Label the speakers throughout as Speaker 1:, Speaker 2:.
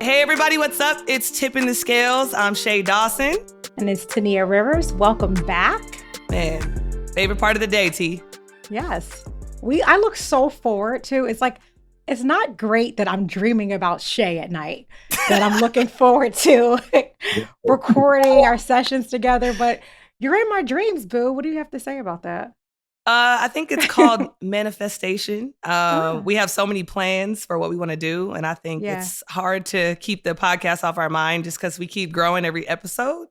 Speaker 1: Hey everybody, what's up? It's Tipping the Scales. I'm Shay Dawson.
Speaker 2: And it's Tania Rivers. Welcome back.
Speaker 1: Man, favorite part of the day, T.
Speaker 2: Yes. I look so forward to. It's not great that I'm dreaming about Shay at night, that I'm looking forward to recording our sessions together, but you're in my dreams, boo. What do you have to say about that?
Speaker 1: I think it's called manifestation.
Speaker 2: Ah.
Speaker 1: We have so many plans for what we want to do, and I think it's hard to keep the podcast off our mind just because we keep growing every episode.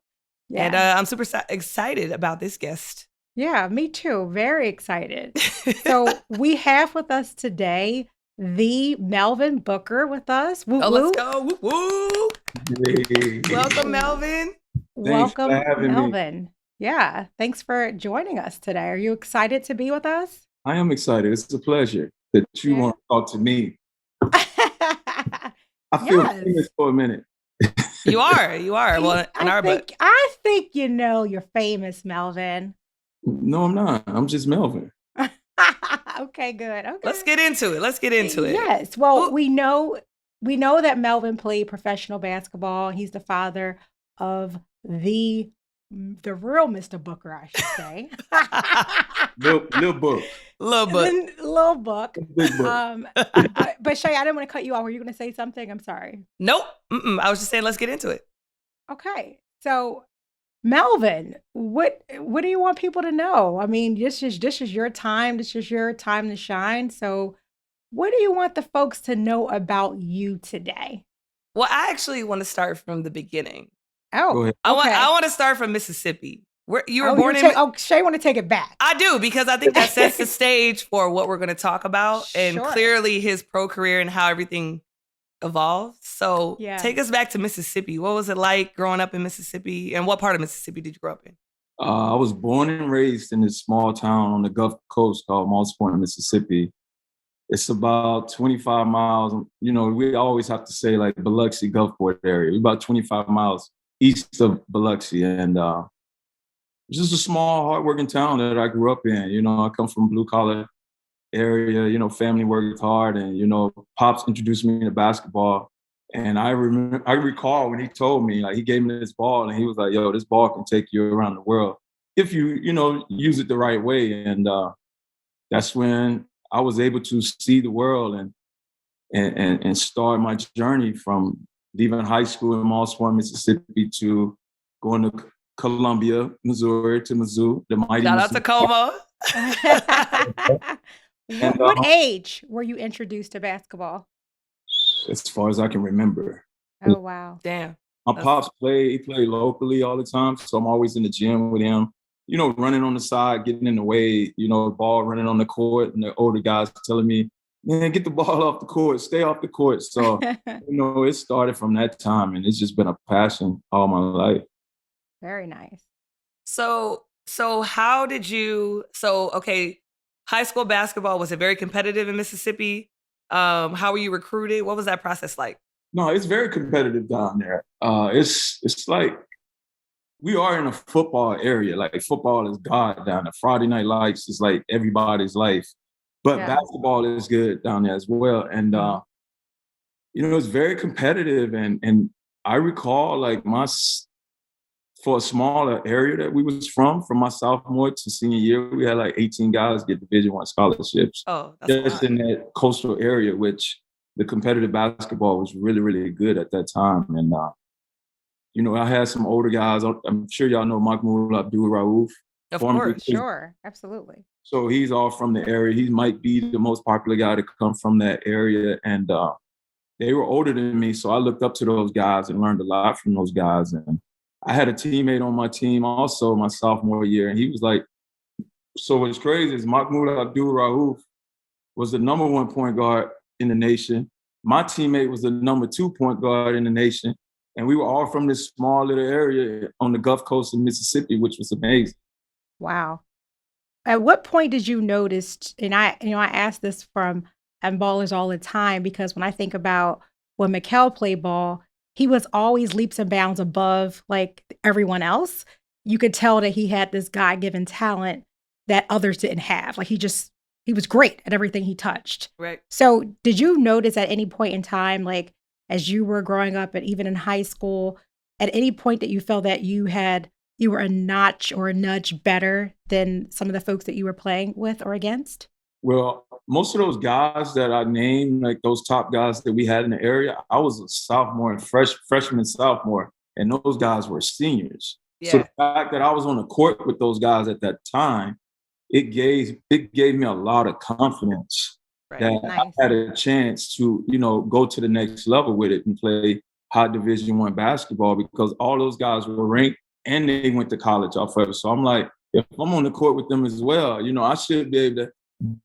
Speaker 1: Yeah. And I'm super excited about this guest.
Speaker 2: Yeah, me too. Very excited. So we have with us today the Melvin Booker with us. Woo,
Speaker 1: let's go. Woo, woo.
Speaker 3: Hey.
Speaker 1: Welcome, Melvin.
Speaker 2: Welcome, Melvin. Me. Yeah, thanks for joining us today. Are you excited to be with us?
Speaker 3: I am excited. It's a pleasure that you want to talk to me. I feel famous for a minute.
Speaker 1: You are. Well,
Speaker 2: I think you're famous, Melvin.
Speaker 3: No, I'm not. I'm just Melvin.
Speaker 2: Okay, good. Okay.
Speaker 1: Let's get into it.
Speaker 2: Yes. Well, we know that Melvin played professional basketball. He's the father of the real Mr. Booker, I should say.
Speaker 3: Little Book.
Speaker 2: Little Book.
Speaker 3: Big Book.
Speaker 2: But Shay, I didn't want to cut you off. Were you going to say something? I'm sorry.
Speaker 1: Nope. I was just saying, let's get into it.
Speaker 2: Okay. So, Melvin, what do you want people to know? I mean, this is your time. This is your time to shine. So, what do you want the folks to know about you today?
Speaker 1: Well, I actually want to start from the beginning.
Speaker 2: Oh, okay.
Speaker 1: I want to start from Mississippi. You were born in.
Speaker 2: Shay want to take it back.
Speaker 1: I do, because I think that sets the stage for what we're going to talk about, and clearly his pro career and how everything evolved. So take us back to Mississippi. What was it like growing up in Mississippi, and what part of Mississippi did you grow up in?
Speaker 3: I was born and raised in this small town on the Gulf Coast called Moss Point, Mississippi. It's about 25 miles. You know, we always have to say like Biloxi, Gulfport area. We're about 25 miles east of Biloxi, and it's just a small, hardworking town that I grew up in. You know, I come from a blue-collar area. You know, family worked hard, and Pops introduced me to basketball. And I recall when he told me, like, he gave me this ball, and he was like, "Yo, this ball can take you around the world if you use it the right way." And that's when I was able to see the world and start my journey from leaving high school in Moss Point, Mississippi, to going to Columbia, Missouri, to Mizzou. The mighty
Speaker 1: Shout out to Como.
Speaker 2: What age were you introduced to basketball?
Speaker 3: As far as I can remember.
Speaker 2: Oh, wow.
Speaker 1: Damn.
Speaker 3: My pops he played locally all the time, so I'm always in the gym with him, running on the side, getting in the way, ball running on the court, and the older guys telling me, "Man, get the ball off the court, stay off the court." So, it started from that time, and it's just been a passion all my life.
Speaker 2: Very nice.
Speaker 1: So how did you, high school basketball, was it very competitive in Mississippi? How were you recruited? What was that process like?
Speaker 3: No, it's very competitive down there. It's like we are in a football area. Like, football is God down there. Friday Night Lights is like everybody's life. But basketball is good down there as well. And, it's very competitive. And I recall, like, for a smaller area that we was from my sophomore to senior year, we had like 18 guys get Division I scholarships.
Speaker 1: Oh, that's
Speaker 3: just in that coastal area, which the competitive basketball was really, really good at that time. And, I had some older guys. I'm sure y'all know Mahmoud Abdul-Rauf.
Speaker 1: Of course,
Speaker 2: sure, absolutely.
Speaker 3: So he's all from the area. He might be the most popular guy to come from that area. And they were older than me, so I looked up to those guys and learned a lot from those guys. And I had a teammate on my team also my sophomore year, and he was like, so what's crazy is Mahmoud Abdul-Rauf was the number 1 point guard in the nation. My teammate was the number 2 point guard in the nation. And we were all from this small little area on the Gulf Coast of Mississippi, which was amazing.
Speaker 2: Wow. At what point did you notice, and I ask this from ballers all the time, because when I think about when Mikal played ball, he was always leaps and bounds above like everyone else. You could tell that he had this God-given talent that others didn't have. Like, he was great at everything he touched.
Speaker 1: Right.
Speaker 2: So did you notice at any point in time, like, as you were growing up and even in high school, at any point that you felt that you were a notch or a nudge better than some of the folks that you were playing with or against?
Speaker 3: Well, most of those guys that I named, like those top guys that we had in the area, I was a sophomore and freshman and sophomore, and those guys were seniors. Yeah. So the fact that I was on the court with those guys at that time, it gave me a lot of confidence that I had a chance to, go to the next level with it and play high Division I basketball, because all those guys were ranked and they went to college off of it. So I'm like, if I'm on the court with them as well, I should be able to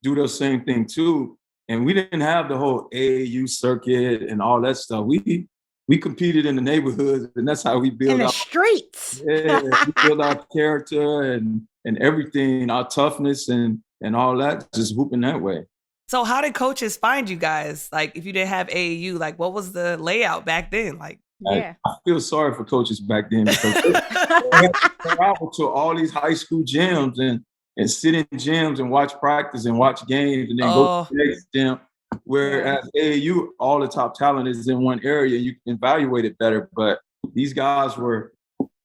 Speaker 3: do the same thing too. And we didn't have the whole AAU circuit and all that stuff. We competed in the neighborhoods, and that's how we build
Speaker 2: in the streets.
Speaker 3: Yeah, we build our character and everything, our toughness and all that, just hooping that way.
Speaker 1: So how did coaches find you guys? Like, if you didn't have AAU, like, what was the layout back then? Like,
Speaker 3: I feel sorry for coaches back then, because they travel to all these high school gyms and sit in gyms and watch practice and watch games and then go to the next gym. Whereas AAU, all the top talent is in one area, you can evaluate it better. But these guys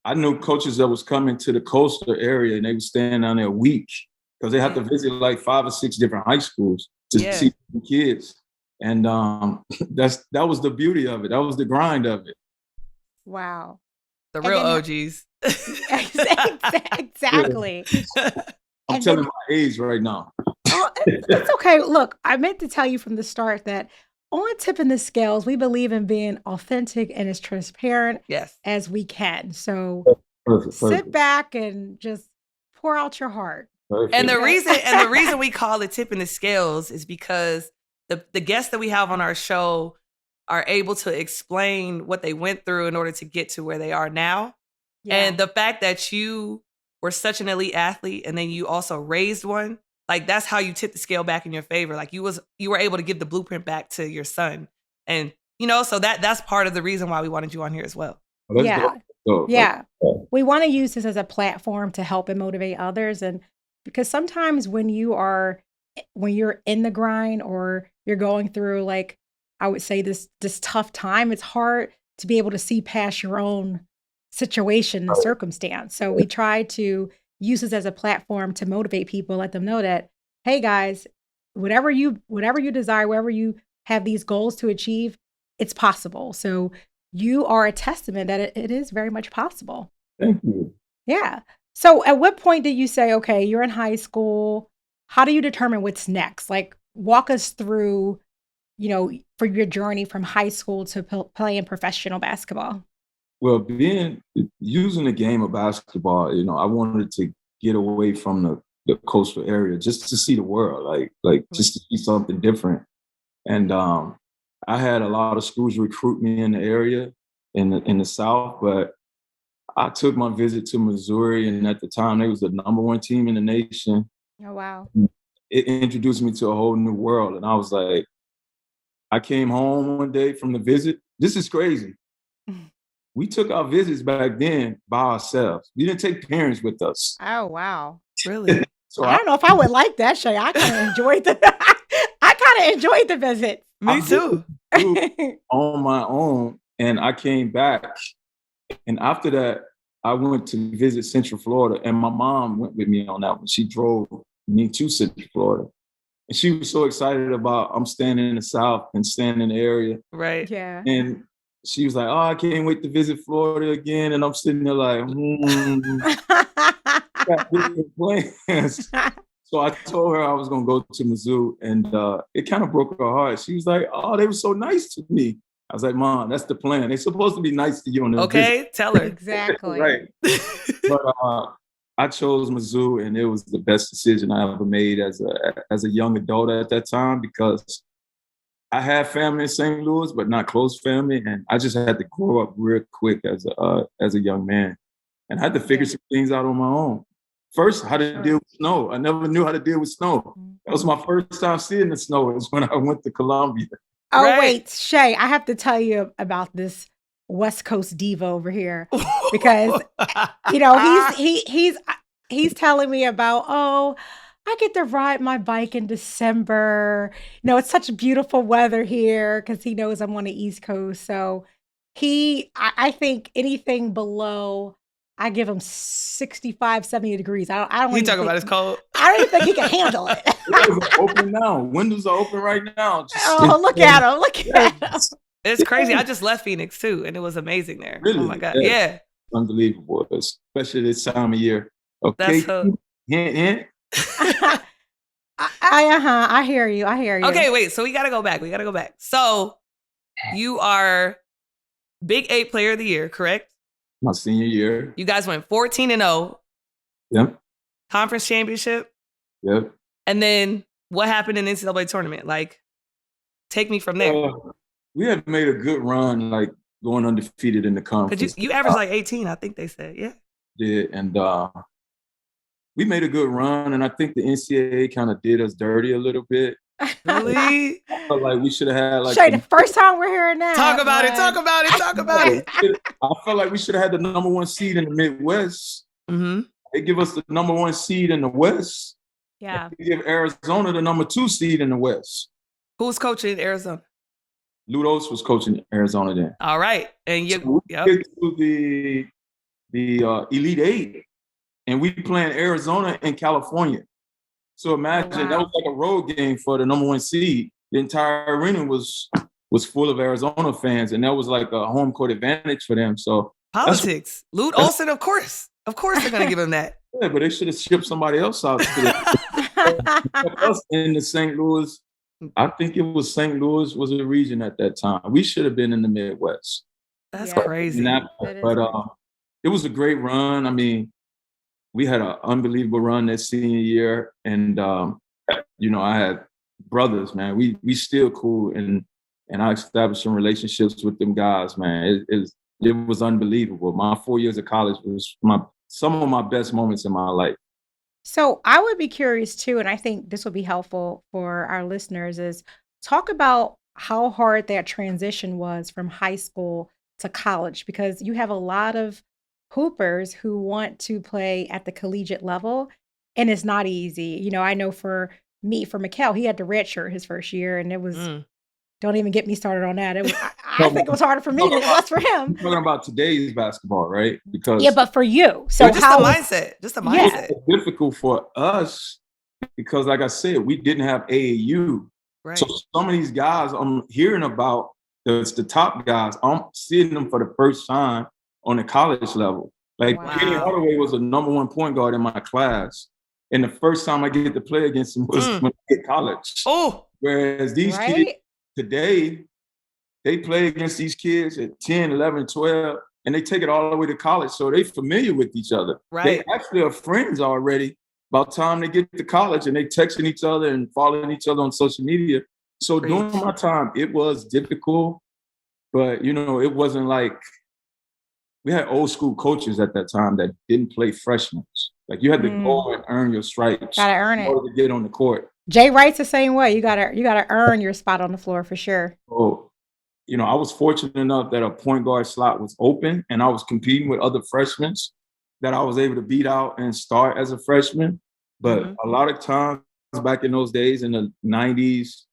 Speaker 3: I knew coaches that was coming to the coastal area and they were staying down there a week because they had to visit like 5 or 6 different high schools to see the kids. And that was the beauty of it. That was the grind of it.
Speaker 2: Wow.
Speaker 1: The real OGs.
Speaker 2: Exactly.
Speaker 3: I'm telling my age right now.
Speaker 2: Oh, it's okay. Look, I meant to tell you from the start that on Tipping the Scales, we believe in being authentic and as transparent as we can. So sit back and just pour out your heart.
Speaker 3: Perfect.
Speaker 1: And the reason we call it Tipping the Scales is because the guests that we have on our show are able to explain what they went through in order to get to where they are now. Yeah. And the fact that you were such an elite athlete and then you also raised one, like, that's how you tip the scale back in your favor. Like, you were able to give the blueprint back to your son. And, so that's part of the reason why we wanted you on here as well.
Speaker 2: Yeah. We want to use this as a platform to help and motivate others. And because sometimes when you're in the grind or you're going through, like, I would say this tough time, it's hard to be able to see past your own situation and circumstance. So we try to use this as a platform to motivate people, let them know that, hey guys, whatever you desire, wherever you have these goals to achieve, it's possible. So you are a testament that it is very much possible.
Speaker 3: Thank you.
Speaker 2: Yeah. So at what point did you say, okay, you're in high school, how do you determine what's next? Like, walk us through, for your journey from high school to playing professional basketball.
Speaker 3: Well, using the game of basketball, I wanted to get away from the coastal area just to see the world, like just to see something different. And I had a lot of schools recruit me in the area in the South, but I took my visit to Missouri, and at the time they was the #1 team in the nation.
Speaker 2: Oh, wow.
Speaker 3: It introduced me to a whole new world. And I was like, I came home one day from the visit. This is crazy. We took our visits back then by ourselves. We didn't take parents with us.
Speaker 2: Oh, wow.
Speaker 1: Really?
Speaker 2: So I don't know if I would like that, Shay. I kind of enjoyed the visit.
Speaker 1: Me too.
Speaker 3: On my own. And I came back. And after that, I went to visit Central Florida. And my mom went with me on that one. She drove me to Central Florida. And she was so excited about I'm staying in the South and staying in the area.
Speaker 1: Right.
Speaker 2: Yeah.
Speaker 3: And she was like, oh, I can't wait to visit Florida again. And I'm sitting there like, got different plans. So I told her I was going to go to Mizzou, and it kind of broke her heart. She was like, oh, they were so nice to me. I was like, Mom, that's the plan. They're supposed to be nice to you on the visit.
Speaker 1: Tell her.
Speaker 2: Exactly.
Speaker 3: Right. But I chose Mizzou, and it was the best decision I ever made as a young adult at that time, because I had family in St. Louis, but not close family, and I just had to grow up real quick as a young man, and I had to figure some things out on my own. First, how to deal with snow. I never knew how to deal with snow. That was my first time seeing the snow. It was when I went to Columbia.
Speaker 2: Oh, wait, Shay, I have to tell you about this West Coast diva over here, because he's telling me about, I get to ride my bike in December. It's such beautiful weather here because he knows I'm on the East Coast. So I think anything below, I give him 65, 70 degrees. I don't
Speaker 1: He
Speaker 2: even
Speaker 1: talking
Speaker 2: think,
Speaker 1: about his cold.
Speaker 2: I don't even think he can handle it.
Speaker 3: Windows are open now. Windows are open right now.
Speaker 2: Look at him. Look at him.
Speaker 1: It's crazy. I just left Pheonix too, and it was amazing there.
Speaker 3: Really?
Speaker 1: Oh my God. Yeah.
Speaker 3: Unbelievable, especially this time of year. Okay. Hint.
Speaker 2: I hear you.
Speaker 1: Okay, wait. So we gotta go back. So you are Big 8 Player of the Year, correct?
Speaker 3: My senior year.
Speaker 1: You guys went 14-0.
Speaker 3: Yep.
Speaker 1: Conference championship.
Speaker 3: Yep.
Speaker 1: And then what happened in the NCAA tournament? Like, take me from there.
Speaker 3: We had made a good run, like going undefeated in the conference.
Speaker 1: Because you averaged like 18, I think they said. Yeah.
Speaker 3: Did, and we made a good run, and I think the NCAA kind of did us dirty a little bit.
Speaker 1: Really?
Speaker 3: I felt like we should have had like
Speaker 2: the first time we're hearing that.
Speaker 1: Talk about it.
Speaker 3: I felt like we should have had the number 1 seed in the Midwest.
Speaker 1: Mm-hmm.
Speaker 3: They give us the number 1 seed in the West.
Speaker 2: Yeah.
Speaker 3: They give Arizona the number 2 seed in the West.
Speaker 1: Who's coaching in Arizona?
Speaker 3: Ludos was coaching Arizona then.
Speaker 1: All right. And you
Speaker 3: so we get to the Elite 8, and we playing Arizona and California. So imagine that was like a road game for the number 1 seed. The entire arena was full of Arizona fans, and that was like a home court advantage for them. So
Speaker 1: politics. Lute Olson, of course they're gonna give him that.
Speaker 3: Yeah, but they should have shipped somebody else out to us in the St. Louis. I think it was St. Louis was a region at that time. We should have been in the Midwest.
Speaker 1: That's crazy.
Speaker 3: But it was a great run. I mean, we had an unbelievable run that senior year, and I had brothers, man. We still cool, and I established some relationships with them guys, man. It was unbelievable. My 4 years of college was some of my best moments in my life.
Speaker 2: So I would be curious too, and I think this will be helpful for our listeners, is talk about how hard that transition was from high school to college, because you have a lot of hoopers who want to play at the collegiate level, and it's not easy. I know for Mikal, he had to redshirt his first year, and it was, don't even get me started on that. I think it was harder for me than it was for him.
Speaker 3: You're talking about today's basketball, right?
Speaker 2: Because but for you. So
Speaker 1: just the mindset.
Speaker 3: It's difficult for us because, like I said, we didn't have AAU.
Speaker 1: Right.
Speaker 3: So some of these guys I'm hearing about, it's the top guys, I'm seeing them for the first time on the college level. Like Kenny Hardaway was a number 1 point guard in my class. And the first time I get to play against him was when I hit college.
Speaker 1: Oh.
Speaker 3: Whereas these kids today, they play against these kids at 10, 11, 12, and they take it all the way to college. So they're familiar with each other.
Speaker 1: Right.
Speaker 3: They actually are friends already by the time they get to college, and they texting each other and following each other on social media. So during my time, it was difficult, but it wasn't like we had old school coaches at that time that didn't play freshmen. Like you had to go and earn your stripes.
Speaker 2: Gotta earn it.
Speaker 3: In order to get on the court.
Speaker 2: Jay Wright's the same way. You gotta earn your spot on the floor for sure.
Speaker 3: Oh, I was fortunate enough that a point guard slot was open, and I was competing with other freshmen that I was able to beat out and start as a freshman. But a lot of times back in those days in the 90s,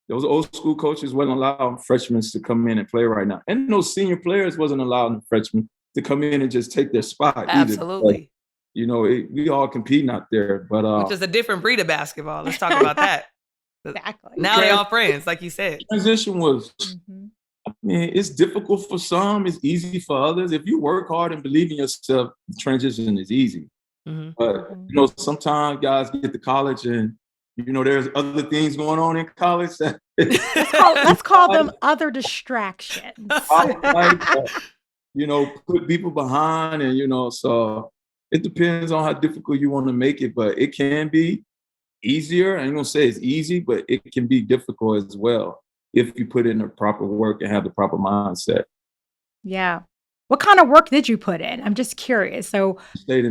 Speaker 3: those old school coaches wasn't allowing freshmen to come in and play right now. And those senior players wasn't allowing freshmen to come in and just take their spot.
Speaker 1: Absolutely.
Speaker 3: We all competing out there, but
Speaker 1: which is a different breed of basketball. Let's talk about that.
Speaker 2: Exactly.
Speaker 1: Now they all friends, like you said.
Speaker 3: Transition was, I mean, it's difficult for some, it's easy for others. If you work hard and believe in yourself, the transition is easy. But sometimes guys get to college and there's other things going on in college.
Speaker 2: Let's call them other distractions.
Speaker 3: Put people behind, and so it depends on how difficult you want to make it, but it can be easier. I ain't gonna say it's easy, but it can be difficult as well if you put in the proper work and have the proper mindset.
Speaker 2: Yeah. What kind of work did you put in? I'm just curious. So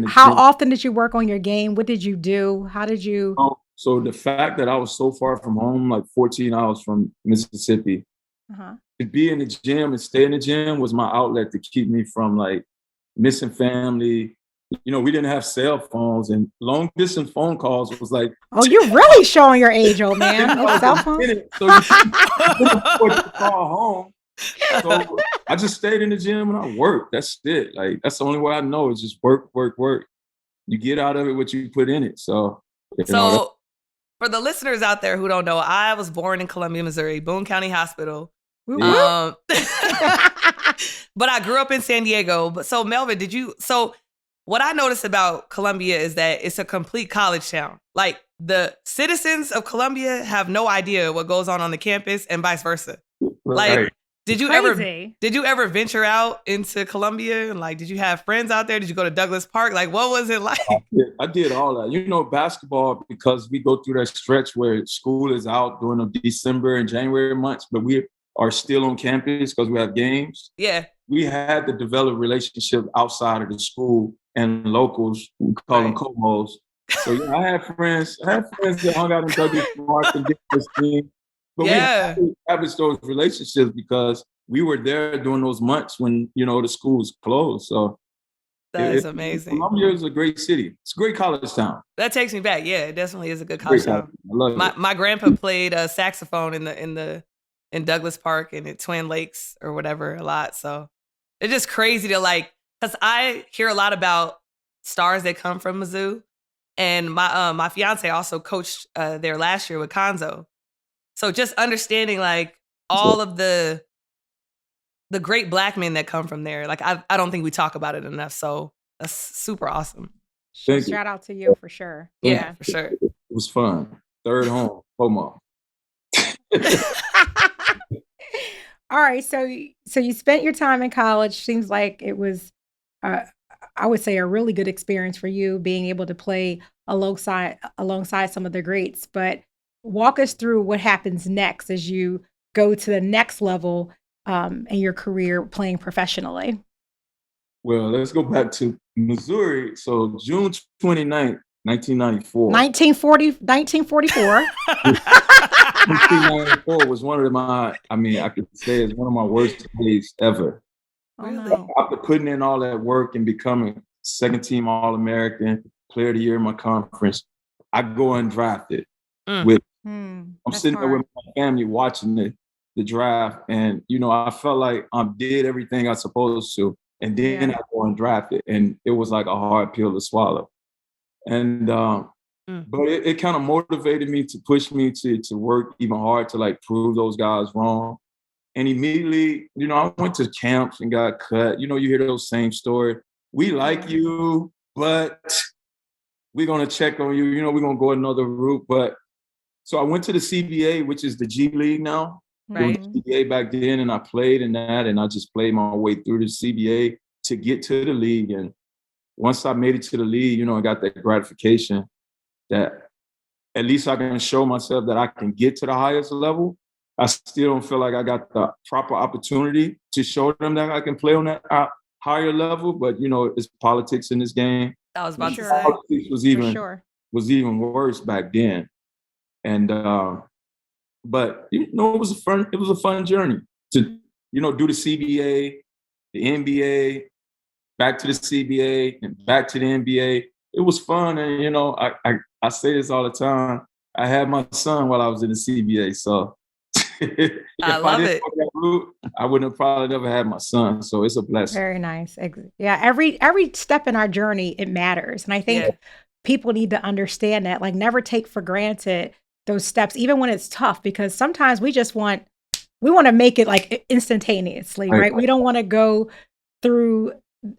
Speaker 2: how often did you work on your game? What did you do? How did you?
Speaker 3: So the fact that I was so far from home, like 14 hours from Mississippi, to be in the gym and stay in the gym was my outlet to keep me from like missing family, we didn't have cell phones, and long distance phone calls was like,
Speaker 2: oh, you're really showing your age, old man. No cell phone.
Speaker 3: So you couldn't afford to call home. So I just stayed in the gym and I worked. That's it. Like, that's the only way I know is just work. You get out of it what you put in it. So
Speaker 1: for the listeners out there who don't know, I was born in Columbia, Missouri, Boone County Hospital.
Speaker 3: Yeah.
Speaker 1: But I grew up in San Diego. But so Melvin, what I noticed about Columbia is that it's a complete college town. Like, the citizens of Columbia have no idea what goes on the campus and vice versa. Like,
Speaker 3: Right.
Speaker 1: did you ever venture out into Columbia? And like, did you have friends out there? Did you go to Douglas Park? Like, what was it like?
Speaker 3: I did all that. Basketball, because we go through that stretch where school is out during the December and January months, but we are still on campus because we have games.
Speaker 1: Yeah.
Speaker 3: We had to develop relationships outside of the school and locals. We call them Comos. So I had friends that hung out in Douglas Park and did this thing. But we had to establish those relationships because we were there during those months when, the schools closed. So
Speaker 1: that is amazing.
Speaker 3: Columbia is a great city. It's a great college town.
Speaker 1: That takes me back. Yeah, it definitely is a good college town.
Speaker 3: I love it.
Speaker 1: My grandpa played saxophone in Douglas Park and at Twin Lakes or whatever a lot. So it's just crazy to because I hear a lot about stars that come from Mizzou, and my fiance also coached there last year with Konzo. So just understanding all of the great Black men that come from there, I don't think we talk about it enough. So that's super awesome.
Speaker 2: Shout out to you for sure.
Speaker 1: Yeah, for sure.
Speaker 3: It was fun. Third home, Homo.
Speaker 2: All right, so you spent your time in college. Seems like it was, I would say, a really good experience for you, being able to play alongside some of the greats. But walk us through what happens next as you go to the next level in your career playing professionally.
Speaker 3: Well, let's go back to Missouri. So June 29th, 1994.
Speaker 2: 1944.
Speaker 3: 1994 was one of I could say it's one of my worst days ever.
Speaker 2: Oh, no.
Speaker 3: After putting in all that work and becoming second team All-American, player of the year in my conference, I go undrafted. I'm sitting there with my family watching the draft, and I felt like I did everything I was supposed to, and then I go undrafted, and it was like a hard pill to swallow. And but it kind of motivated me to push me to work even hard to prove those guys wrong. And immediately, I went to camps and got cut. You hear those same stories. We like you, but we're gonna check on you. We're gonna go another route. But so I went to the CBA, which is the G League now.
Speaker 1: Right.
Speaker 3: It was the CBA back then, and I played in that, and I just played my way through the CBA to get to the league. And once I made it to the league, I got that gratification that at least I can show myself that I can get to the highest level. I still don't feel like I got the proper opportunity to show them that I can play on that higher level. But, it's politics in this game.
Speaker 1: I was about to say.
Speaker 3: Politics was even worse back then. And, but, it was a fun journey to, do the CBA, the NBA, back to the CBA, and back to the NBA. It was fun. And, I say this all the time. I had my son while I was in the CBA. So
Speaker 1: I love it.
Speaker 3: That route, I wouldn't have probably never had my son. So it's a blessing.
Speaker 2: Very nice. Yeah. Every step in our journey, it matters. And I think people need to understand that, never take for granted those steps, even when it's tough, because sometimes we want to make it instantaneously, right? We don't want to go through,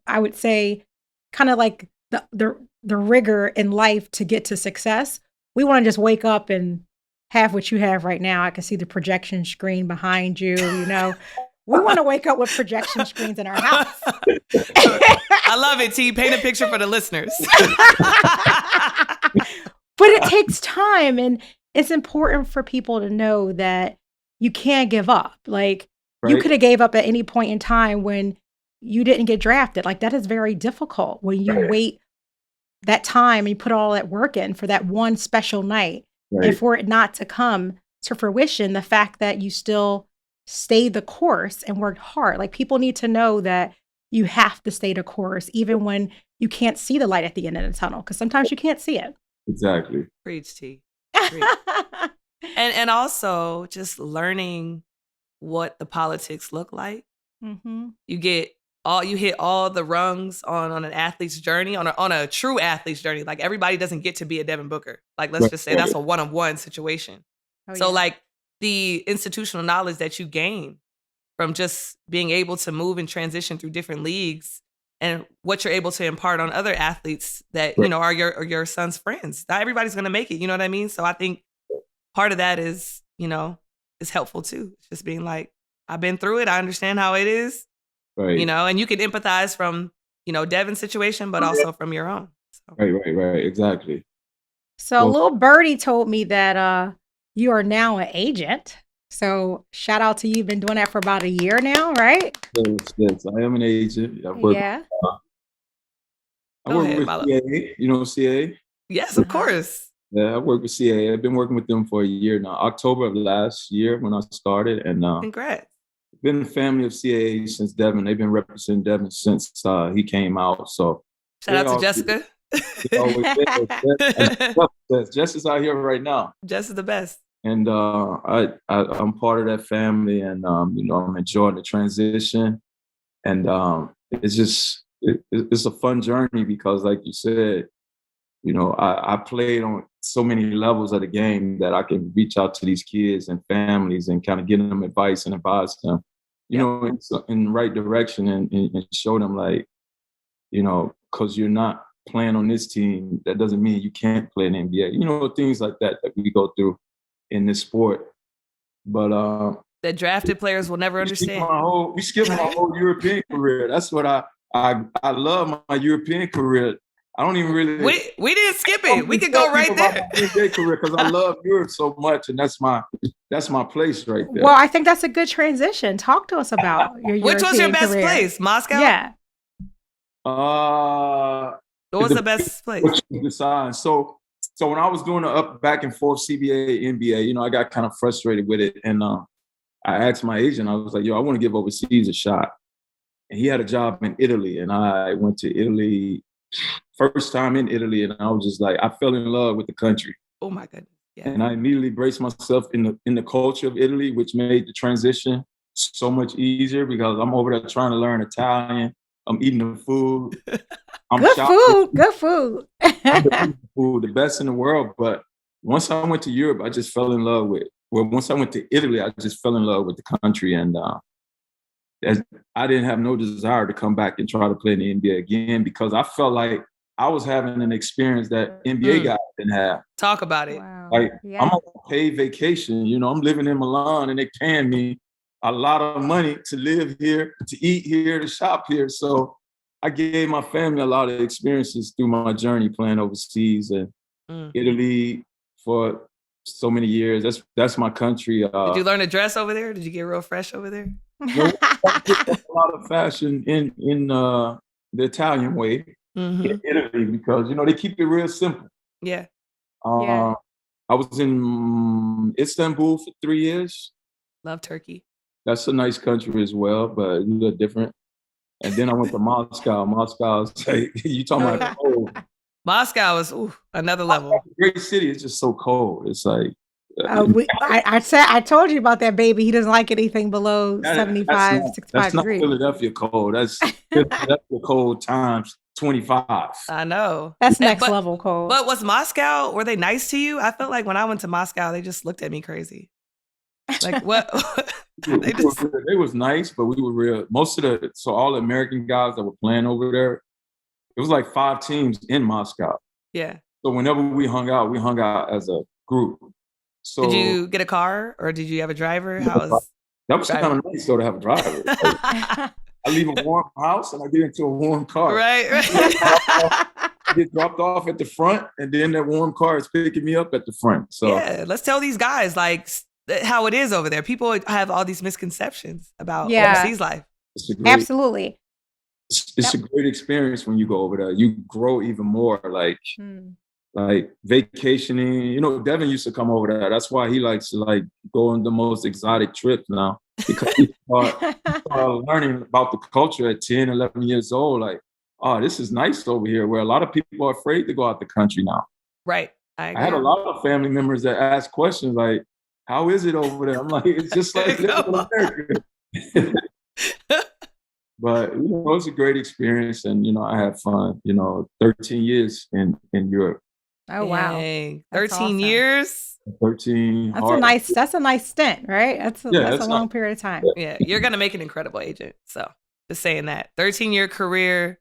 Speaker 2: I would say, kind of like the rigor in life to get to success. We want to just wake up and have what you have right now. I can see the projection screen behind you, We want to wake up with projection screens in our house.
Speaker 1: I love it, T. Paint a picture for the listeners.
Speaker 2: But it takes time, and it's important for people to know that you can't give up. You could have gave up at any point in time when you didn't get drafted. That is very difficult when you wait that time and you put all that work in for that one special night. And for it not to come to fruition, the fact that you still stayed the course and worked hard. People need to know that you have to stay the course, even when you can't see the light at the end of the tunnel because sometimes you can't see it.
Speaker 3: Exactly.
Speaker 1: Preach, T. Preach. And also just learning what the politics look like. Mm-hmm. You hit all the rungs on an athlete's journey, on a true athlete's journey. Like everybody doesn't get to be a Devin Booker. Like let's just say that's a one-on-one situation. So like the institutional knowledge that you gain from just being able to move and transition through different leagues and what you're able to impart on other athletes that, you know, are your son's friends. Not everybody's going to make it. You know what I mean? So I think part of that is, you know, is helpful too. It's just being like, I've been through it. I understand how it is, you know, and you can empathize from, you know, Devin's situation, but also from your own. So.
Speaker 3: Right. Exactly.
Speaker 2: So little birdie told me that you are now an agent. So shout out to you. You've been doing that for about a year now, right?
Speaker 3: Yes. I am an agent. I work with CA. You know CA?
Speaker 1: Yes, of course.
Speaker 3: Yeah, I work with CA. I've been working with them for a year now. October of last year when I started. And
Speaker 1: congrats.
Speaker 3: Been a family of CA since Devin. They've been representing Devin since he came out. So
Speaker 1: shout out to Jessica.
Speaker 3: Jess is out here right now.
Speaker 1: Jess is the best.
Speaker 3: And I'm part of that family, and you know, I'm enjoying the transition, and it's a fun journey because, like you said, you know, I played on so many levels of the game that I can reach out to these kids and families and kind of give them advice and advise them, you know, in the right direction and show them, like, you know, because you're not playing on this team, that doesn't mean you can't play in the NBA. You know, things like that we go through in this sport. But
Speaker 1: that drafted players will never understand.
Speaker 3: We skipped my whole European career. That's what I love my European career. I don't even really.
Speaker 1: We didn't skip it. We could go right there.
Speaker 3: NBA career because I love Europe so much, and that's my place right there.
Speaker 2: Well, I think that's a good transition. Talk to us about your European
Speaker 1: Which was your best
Speaker 2: career.
Speaker 1: place? Moscow?
Speaker 2: Yeah.
Speaker 1: What was the best place?
Speaker 3: So when I was doing the up back and forth CBA, NBA, you know, I got kind of frustrated with it. And I asked my agent, I was like, yo, I want to give overseas a shot. And he had a job in Italy. And I went to Italy, first time in Italy. And I was just like, I fell in love with the country.
Speaker 1: Oh my goodness. Yeah.
Speaker 3: And I immediately braced myself in the culture of Italy, which made the transition so much easier because I'm over there trying to learn Italian. I'm eating the food.
Speaker 2: Good food.
Speaker 3: The best in the world. But once I went to Europe, I just fell in love with. Well, once I went to Italy, I just fell in love with the country, and I didn't have no desire to come back and try to play in the NBA again because I felt like I was having an experience that NBA guys didn't have.
Speaker 1: Talk about it.
Speaker 2: Wow.
Speaker 3: Like I'm on a paid vacation. You know, I'm living in Milan, and they paying me a lot of money to live here, to eat here, to shop here. So I gave my family a lot of experiences through my journey playing overseas and Italy for so many years. That's my country.
Speaker 1: Did you learn to dress over there? Did you get real fresh over there?
Speaker 3: A lot of fashion in the Italian way in Italy because, you know, they keep it real simple.
Speaker 1: Yeah.
Speaker 3: I was in Istanbul for 3 years.
Speaker 1: Love Turkey. That's
Speaker 3: a nice country as well, but a little different. And then I went to Moscow. Moscow's like, you talking about cold.
Speaker 1: Moscow is another level.
Speaker 3: Great city. It's just so cold. It's like
Speaker 2: I told you about that baby. He doesn't like anything below 75, 65 degrees.
Speaker 3: That's not Philadelphia cold. That's Philadelphia cold times 25.
Speaker 1: I know.
Speaker 2: That's next level cold.
Speaker 1: But was Moscow, were they nice to you? I felt like when I went to Moscow, they just looked at me crazy. Like what?
Speaker 3: They was nice, but we were real. So all the American guys that were playing over there, it was like 5 teams in Moscow.
Speaker 1: Yeah.
Speaker 3: So whenever we hung out as a group. So
Speaker 1: did you get a car or did you have a driver?
Speaker 3: That was kind of nice though to have a driver. Like, I leave a warm house and I get into a warm car.
Speaker 1: Right.
Speaker 3: I get dropped off at the front, and then that warm car is picking me up at the front. So
Speaker 1: yeah, let's tell these guys like how it is over there. People have all these misconceptions about overseas life.
Speaker 2: Absolutely.
Speaker 3: It's a great experience when you go over there. You grow even more, like vacationing. You know, Devin used to come over there. That's why he likes to go on the most exotic trips now, because he started learning about the culture at 10, 11 years old. Like oh, this is nice over here, where a lot of people are afraid to go out the country now.
Speaker 1: Right.
Speaker 3: I had a lot of family members that asked questions like, how is it over there? I'm like, it's just like living in America. But, it's a great experience. And, I had fun, 13 years in Europe.
Speaker 2: Oh, wow.
Speaker 1: Dang. 13
Speaker 2: awesome.
Speaker 1: years?
Speaker 3: 13.
Speaker 2: That's a nice stint, right? That's a long period of time.
Speaker 1: Yeah, you're going to make an incredible agent. So just saying that. 13-year career,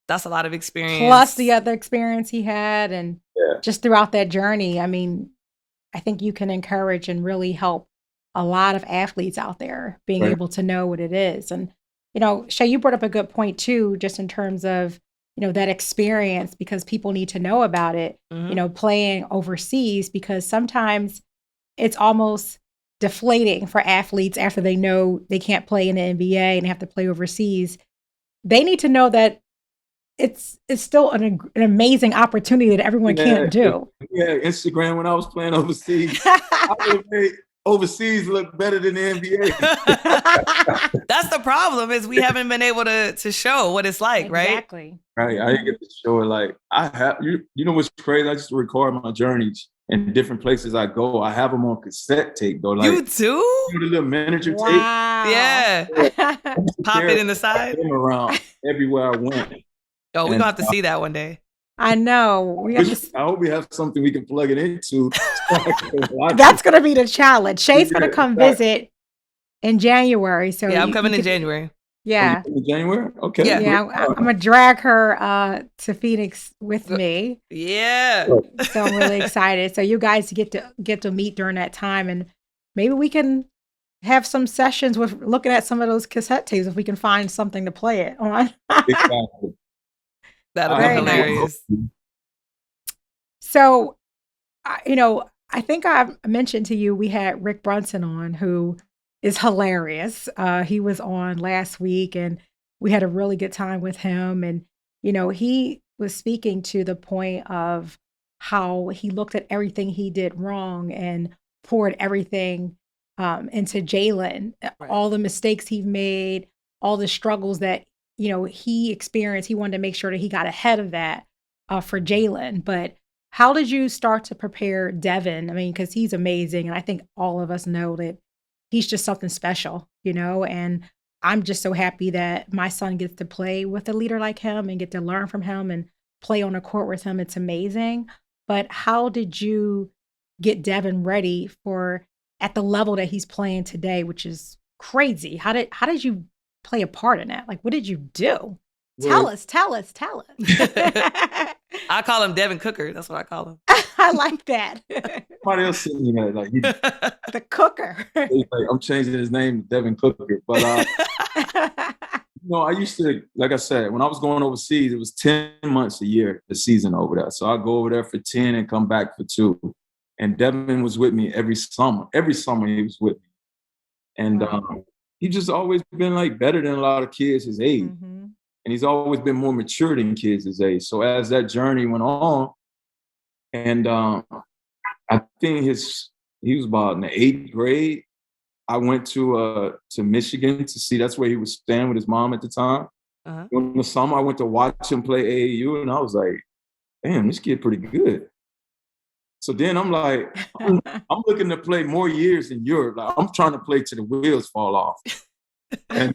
Speaker 1: that's a lot of experience.
Speaker 2: Plus the other experience he had. And just throughout that journey, I mean, I think you can encourage and really help a lot of athletes out there being able to know what it is. And, Shay, you brought up a good point too, just in terms of, that experience, because people need to know about it, playing overseas, because sometimes it's almost deflating for athletes after they know they can't play in the NBA and they have to play overseas. They need to know that it's still an amazing opportunity that everyone can't do.
Speaker 3: Yeah, Instagram when I was playing overseas, I would have made overseas look better than the NBA.
Speaker 1: That's the problem, is we haven't been able to show what it's like, right?
Speaker 2: Exactly.
Speaker 3: Right. I didn't get to show it. Like, I have, you know what's crazy? I just record my journeys in different places I go. I have them on cassette tape though. Like,
Speaker 1: you too?
Speaker 3: The little miniature tape.
Speaker 1: Yeah. Pop it in the side.
Speaker 3: Around everywhere I went.
Speaker 1: Oh, we're going to have to see that one day.
Speaker 2: I know.
Speaker 3: I hope we have something we can plug it into.
Speaker 2: That's going to be the challenge. Shay's going to come visit in January. So
Speaker 1: I'm coming in January.
Speaker 2: Yeah.
Speaker 3: In January? Okay.
Speaker 2: Yeah. I'm going to drag her to Pheonix with me.
Speaker 1: Yeah.
Speaker 2: So I'm really excited. So you guys get to meet during that time, and maybe we can have some sessions with looking at some of those cassette tapes if we can find something to play it on.
Speaker 3: Exactly.
Speaker 1: That'll be hilarious.
Speaker 2: So, I think I mentioned to you, we had Rick Brunson on, who is hilarious. He was on last week and we had a really good time with him. And, he was speaking to the point of how he looked at everything he did wrong and poured everything into Jalen, all the mistakes he made, all the struggles that he experienced. He wanted to make sure that he got ahead of that for Jalen. But how did you start to prepare Devin? I mean, because he's amazing. And I think all of us know that he's just something special, and I'm just so happy that my son gets to play with a leader like him and get to learn from him and play on a court with him. It's amazing. But how did you get Devin ready for at the level that he's playing today, which is crazy? How did you play a part in that? Like, what did you do? Tell us.
Speaker 1: I call him Devin Cooker. That's what I call him.
Speaker 2: I like that.
Speaker 3: Somebody else sitting there like
Speaker 2: the Cooker.
Speaker 3: Like, I'm changing his name to Devin Cooker. But I used to, like I said, when I was going overseas, it was 10 months a year, the season over there. So I go over there for 10 and come back for 2. And Devin was with me every summer. Every summer he was with me. And he just always been like better than a lot of kids his age. Mm-hmm. And he's always been more mature than kids his age. So as that journey went on, and I think he was about in the 8th grade, I went to Michigan to see, that's where he was staying with his mom at the time. Uh-huh. In the summer, I went to watch him play AAU, and I was like, damn, this kid pretty good. So then I'm like, I'm looking to play more years in Europe. Like, I'm trying to play till the wheels fall off. And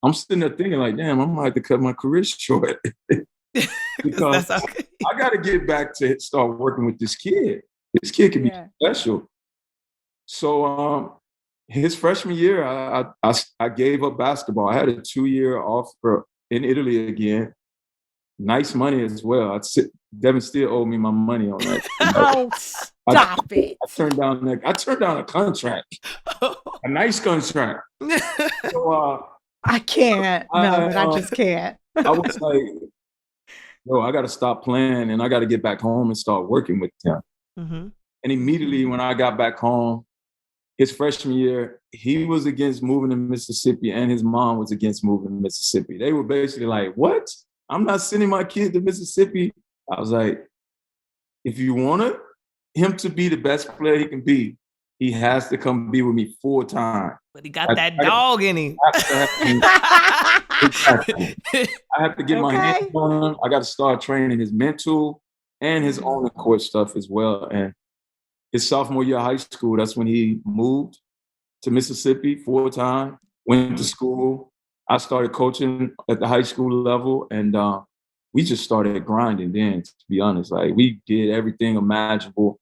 Speaker 3: I'm sitting there thinking like, damn, I might have to cut my career short. Because I got to get back to start working with this kid. This kid can be special. So his freshman year, I gave up basketball. I had a 2-year offer in Italy again. Nice money as well. Devin still owed me my money on that.
Speaker 2: Oh, stop it.
Speaker 3: I turned down a contract. A nice contract. So
Speaker 2: I can't. Melvin, I just can't.
Speaker 3: I was like, I got to stop playing and I got to get back home and start working with him. Mm-hmm. And immediately when I got back home, his freshman year, he was against moving to Mississippi and his mom was against moving to Mississippi. They were basically like, what? I'm not sending my kid to Mississippi. I was like, if you want him to be the best player he can be, he has to come be with me full time.
Speaker 1: But he got that dog in him.
Speaker 3: Exactly. I have to get my hands on him. I got to start training his mental and his on the court stuff as well. And his sophomore year of high school, that's when he moved to Mississippi full time, went to school. I started coaching at the high school level, and we just started grinding then, to be honest. Like, we did everything imaginable.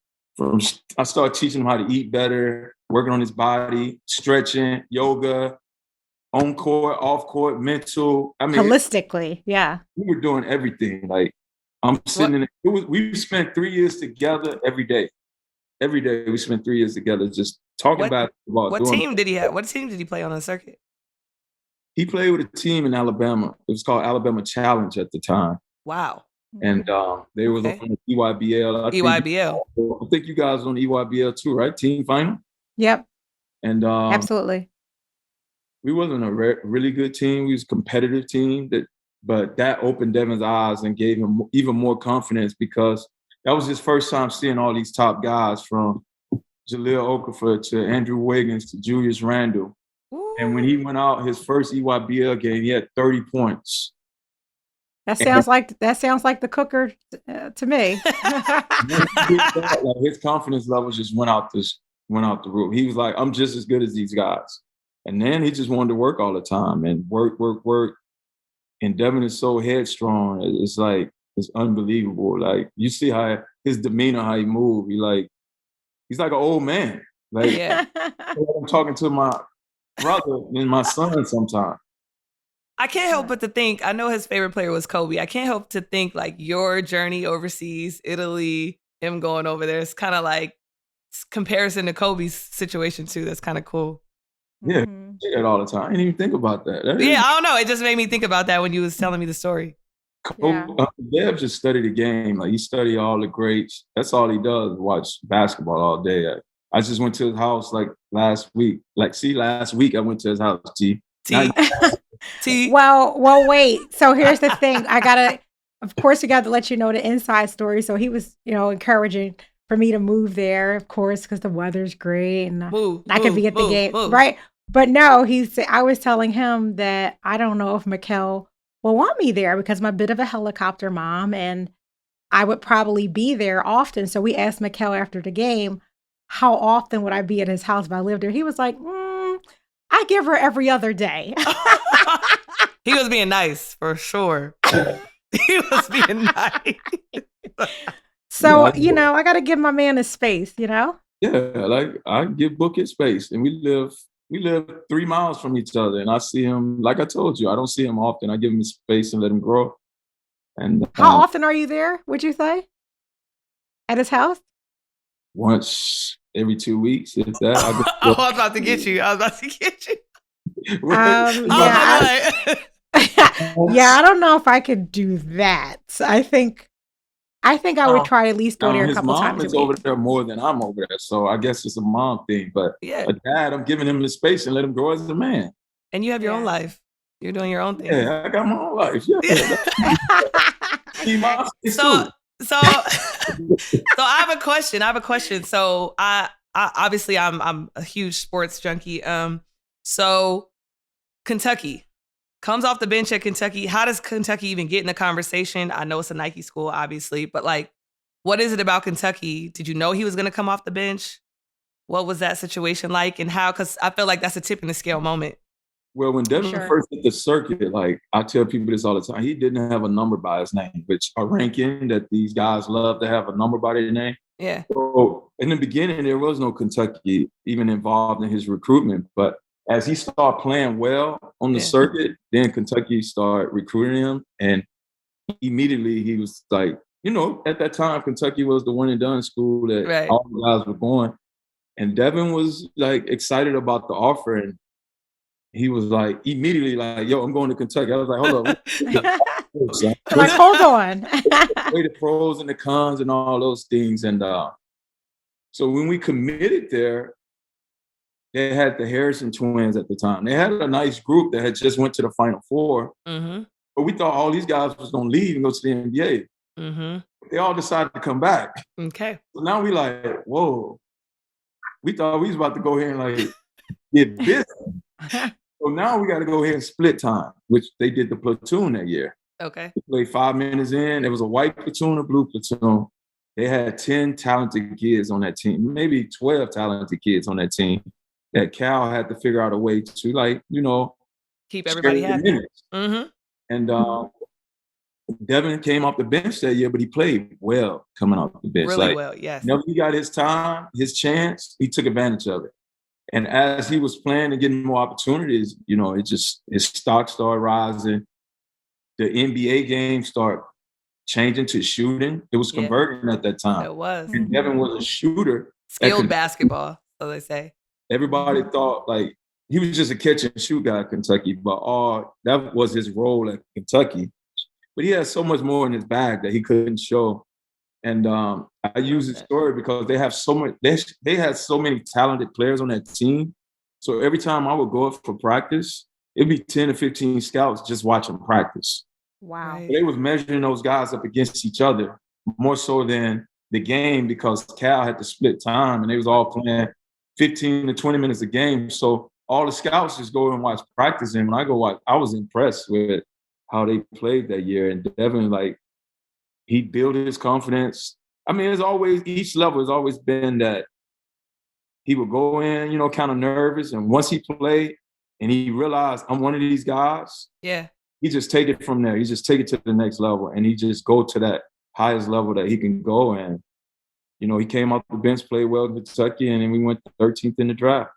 Speaker 3: I started teaching him how to eat better, working on his body, stretching, yoga, on court, off court, mental. I mean,
Speaker 2: holistically, yeah.
Speaker 3: We were doing everything. Like, I'm sitting in it. We spent 3 years together every day. Every day we spent 3 years together just talking about basketball.
Speaker 1: What team did he have? What team did he play on the circuit?
Speaker 3: He played with a team in Alabama. It was called Alabama Challenge at the time.
Speaker 1: Wow.
Speaker 3: And they were on the EYBL. I think you guys on the EYBL too, right? Team final?
Speaker 2: Yep.
Speaker 3: And
Speaker 2: absolutely.
Speaker 3: We wasn't a really good team. We was a competitive team, but that opened Devin's eyes and gave him even more confidence, because that was his first time seeing all these top guys, from Jahlil Okafor to Andrew Wiggins to Julius Randle. Ooh. And when he went out his first EYBL game, he had 30 points.
Speaker 2: That sounds like the cooker to me.
Speaker 3: His confidence levels just went out the roof. He was like, I'm just as good as these guys. And then he just wanted to work all the time and work. And Devin is so headstrong. It's like, it's unbelievable. Like, you see how his demeanor, how he moves. He's like an old man. Like, yeah. I'm talking to my brother and my son sometimes.
Speaker 1: I can't help but to think, I know his favorite player was Kobe. I can't help to think, like, your journey overseas, Italy, him going over there, it's kind of like comparison to Kobe's situation too. That's kind of cool.
Speaker 3: Yeah, I say that all the time. I didn't even think about that.
Speaker 1: Yeah, I don't know. It just made me think about that when you was telling me the story.
Speaker 3: Dev just studied the game. Like, he studied all the greats. That's all he does, watch basketball all day. I just went to his house like last week. Last week I went to his house, T.
Speaker 2: Well, wait. So here's the thing. Of course, we got to let you know the inside story. So he was, encouraging for me to move there, of course, because the weather's great and I could be at the game, right? But no, I was telling him that I don't know if Mikal will want me there, because I'm a bit of a helicopter mom and I would probably be there often. So we asked Mikal after the game, how often would I be at his house if I lived there? He was like, I give her every other day.
Speaker 3: He was being nice, for sure.
Speaker 1: He was being nice.
Speaker 2: So, I got to give my man his space,
Speaker 3: Yeah, like, I give Booker space, and we live 3 miles from each other, and I see him, like I told you, I don't see him often. I give him his space and let him grow. And
Speaker 2: how often are you there, would you say? At his house?
Speaker 3: Once every 2 weeks, if that.
Speaker 1: I was about to get you. Yeah,
Speaker 2: I don't know if I could do that. I think I would try to at least go there a couple times a week.
Speaker 3: His mom is over there more than I'm over there, so I guess it's a mom thing. But a dad, I'm giving him the space and let him grow as a man.
Speaker 1: And you have your own life. You're doing your own thing.
Speaker 3: Yeah, I got my own life. Yeah.
Speaker 1: So I have a question. So I obviously I'm a huge sports junkie. So Kentucky comes off the bench at Kentucky. How does Kentucky even get in the conversation? I know it's a Nike school, obviously, but like, what is it about Kentucky? Did you know he was going to come off the bench? What was that situation like, and how? Because I feel like that's a tip in the scale moment.
Speaker 3: Well, when Devin first hit the circuit, like, I tell people this all the time, he didn't have a number by his name, which a ranking that these guys love to have a number by their name.
Speaker 1: Yeah.
Speaker 3: So in the beginning, there was no Kentucky even involved in his recruitment. But as he started playing well on the circuit, then Kentucky started recruiting him. And immediately he was like, at that time, Kentucky was the one and done school that all the guys were going. And Devin was like excited about the offer. And he was like, immediately like, yo, I'm going to Kentucky. I was like, hold on.
Speaker 2: Like, hold on.
Speaker 3: Weigh the pros and the cons and all those things. And so when we committed there, they had the Harrison twins at the time. They had a nice group that had just went to the Final Four.
Speaker 1: Mm-hmm.
Speaker 3: But we thought all these guys was going to leave and go to the NBA.
Speaker 1: Mm-hmm.
Speaker 3: They all decided to come back.
Speaker 1: Okay.
Speaker 3: So now we like, whoa. we thought we was about to go here and like get busy. So now we got to go ahead and split time, which they did the platoon that year.
Speaker 1: Okay.
Speaker 3: We played 5 minutes in. There was a white platoon, a blue platoon. They had 10 talented kids on that team, maybe 12 talented kids on that team that Cal had to figure out a way to, like, you know,
Speaker 1: keep everybody happy. Mm-hmm.
Speaker 3: And Devin came off the bench that year, but he played well coming off the bench.
Speaker 1: Really
Speaker 3: like,
Speaker 1: well, yes.
Speaker 3: You know, he got his time, his chance, he took advantage of it. And as he was playing and getting more opportunities, you know, his stock started rising. The NBA game started changing to shooting. It was converting at that time.
Speaker 1: It was.
Speaker 3: And Devin was a shooter.
Speaker 1: Skilled basketball, so they say.
Speaker 3: Everybody thought like he was just a catch and shoot guy at Kentucky, but that was his role at Kentucky. But he had so much more in his bag that he couldn't show. And I use this story because they have so much. They had so many talented players on that team. So every time I would go up for practice, it'd be 10 to 15 scouts just watching practice.
Speaker 2: Wow.
Speaker 3: So they was measuring those guys up against each other more so than the game because Cal had to split time and they was all playing 15 to 20 minutes a game. So all the scouts just go and watch practice. And when I go watch, I was impressed with how they played that year. And Devin, like, he built his confidence. I mean, it's always, each level has always been that he would go in, you know, kind of nervous. And once he played and he realized I'm one of these guys, he just take it from there. He just take it to the next level and he just go to that highest level that he can go. And, you know, he came off the bench, played well in Kentucky, and then we went 13th in the draft.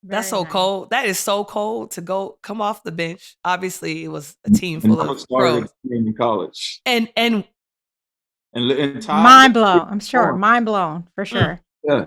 Speaker 1: That's so cold. That is so cold to come off the bench. Obviously, it was a team full of pros
Speaker 3: in college.
Speaker 1: And
Speaker 2: mind blown. I'm sure. Mind blown for sure.
Speaker 3: Yeah.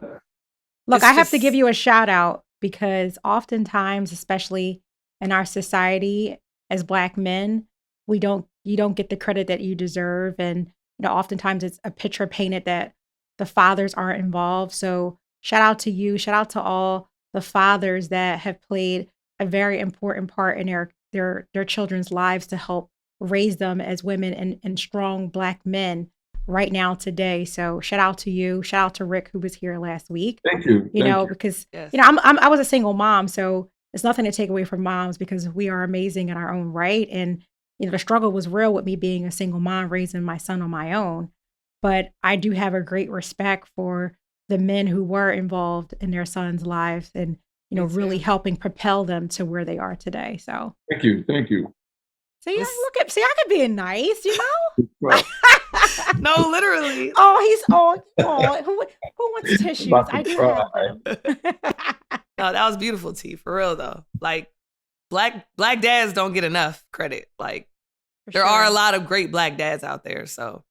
Speaker 2: Look, I have to give you a shout out because oftentimes, especially in our society as Black men, you don't get the credit that you deserve. And, you know, oftentimes it's a picture painted that the fathers aren't involved. So shout out to you. Shout out to all the fathers that have played a very important part in their children's lives to help raise them as women and strong Black men right now today. So shout out to you. Shout out to Rick, who was here last week.
Speaker 3: Thank you.
Speaker 2: Because you know, I was a single mom, so it's nothing to take away from moms because we are amazing in our own right. And you know, the struggle was real with me being a single mom raising my son on my own. But I do have a great respect for the men who were involved in their sons' lives and, you know, really helping propel them to where they are today. So
Speaker 3: thank you.
Speaker 2: See, I could be nice, you know?
Speaker 1: No, literally.
Speaker 2: Who wants tissues? I do have them.
Speaker 1: No, that was beautiful, T, for real though. Like black dads don't get enough credit. Like there are a lot of great Black dads out there. So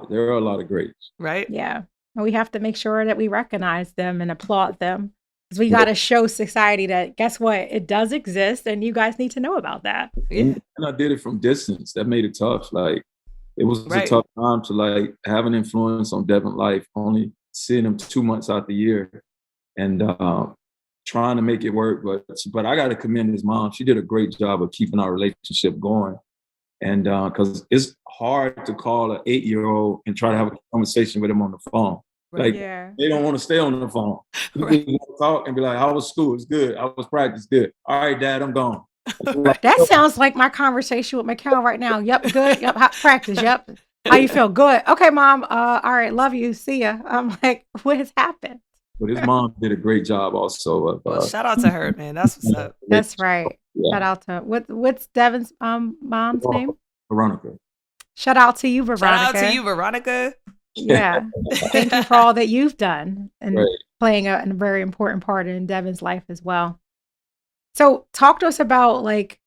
Speaker 3: there are a lot of greats.
Speaker 1: Right?
Speaker 2: Yeah. And we have to make sure that we recognize them and applaud them. Because we got to show society that, guess what? It does exist and you guys need to know about that.
Speaker 3: And I did it from distance. That made it tough. Like, it was a tough time to, like, have an influence on Devin's life, only seeing him 2 months out the year and trying to make it work. But I got to commend his mom. She did a great job of keeping our relationship going. And because it's hard to call an 8-year-old and try to have a conversation with him on the phone. Like, they don't want to stay on the phone. They want to talk and be like, how was school? It's good. How was practice? Good. All right, Dad, I'm gone.
Speaker 2: That sounds like my conversation with Mikhail right now. Yep, good. Yep, hot practice. Yep. How you feel? Good. Okay, Mom. All right, love you. See ya. I'm like, what has happened?
Speaker 3: But his mom did a great job also.
Speaker 1: Well, shout out to her, man. That's what's up.
Speaker 2: That's right. Yeah. Shout out to what's Devin's mom's name?
Speaker 3: Veronica.
Speaker 2: Shout out to you, Veronica.
Speaker 1: Shout out to you, Veronica.
Speaker 2: Yeah. Thank you for all that you've done and playing a very important part in Devin's life as well. So talk to us about like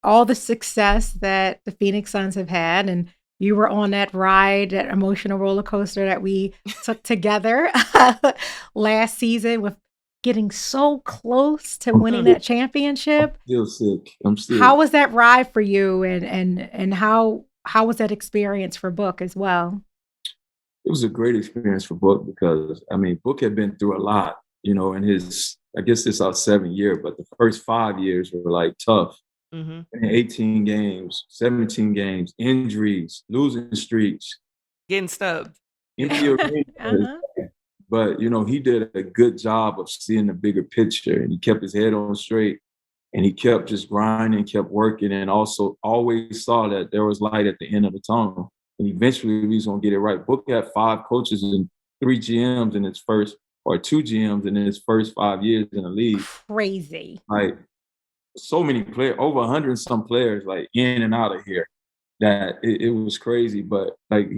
Speaker 2: all the success that the Pheonix Suns have had. And you were on that ride, that emotional roller coaster that we took together last season with getting so close to winning that championship.
Speaker 3: I'm still sick.
Speaker 2: How was that ride for you? And how was that experience for Book as well?
Speaker 3: It was a great experience for Book because, I mean, Book had been through a lot, you know, in his, I guess this is our 7th year, but the first 5 years were like tough. Mm-hmm. 18 games, 17 games, injuries, losing streaks.
Speaker 1: Getting stubbed.
Speaker 3: Empty arena. But, he did a good job of seeing the bigger picture, and he kept his head on straight, and he kept just grinding, kept working, and also always saw that there was light at the end of the tunnel. And eventually we was going to get it right. Book had 5 coaches and 3 GMs in his first, or 2 GMs in his first 5 years in the league.
Speaker 2: Crazy.
Speaker 3: Like, so many players, over 100 and some players, like in and out of here, that it was crazy. But like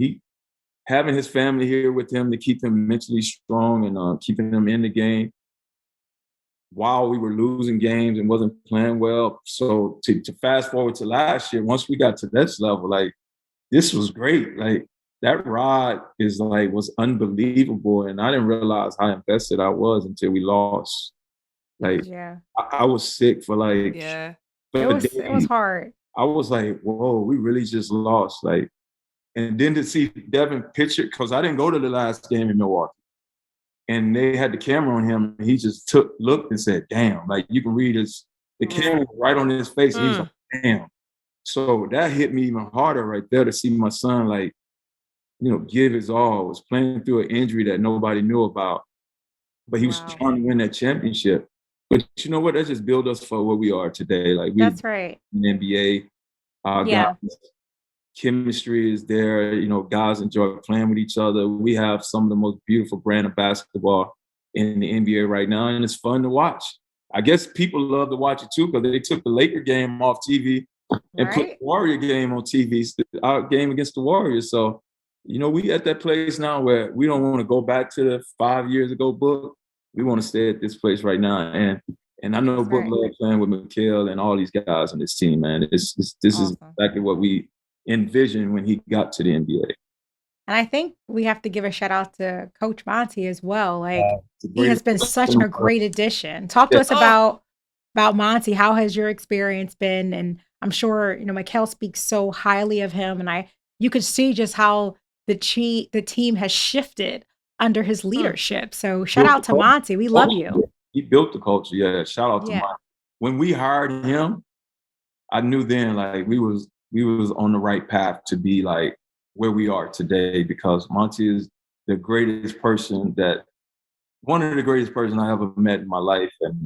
Speaker 3: having his family here with him to keep him mentally strong and keeping him in the game while we were losing games and wasn't playing well. So to fast forward to last year, once we got to this level, like this was great. Like that ride was unbelievable. And I didn't realize how invested I was until we lost. Like, I was sick for like,
Speaker 2: it was hard.
Speaker 3: I was like, whoa, we really just lost. Like, and then to see Devin pitch it, because I didn't go to the last game in Milwaukee. And they had the camera on him, and he just looked and said, damn. Like, you can read the camera right on his face. And he's like, damn. So that hit me even harder right there to see my son, like, give his all. Was playing through an injury that nobody knew about. But he was trying to win that championship. But you know what? That just built us for where we are today. Like
Speaker 2: that's right.
Speaker 3: In the NBA, guys, chemistry is there. Guys enjoy playing with each other. We have some of the most beautiful brand of basketball in the NBA right now, and it's fun to watch. I guess people love to watch it too because they took the Laker game off TV and put the Warrior game on TV, our game against the Warriors. So, we at that place now where we don't want to go back to the 5 years ago book. We want to stay at this place right now. And I know Book loved playing with Mikal and all these guys on this team, man. This is exactly what we envisioned when he got to the NBA.
Speaker 2: And I think we have to give a shout out to Coach Monty as well. Like he has been such a great addition. Talk to us about Monty. How has your experience been? And I'm sure, Mikal speaks so highly of him. And you could see just how the team has shifted under his leadership. So shout out to Monty. We love you.
Speaker 3: He built the culture. Yeah. Shout out to Monty. When we hired him, I knew then like we was on the right path to be like where we are today, because Monty is one of the greatest person I ever met in my life. And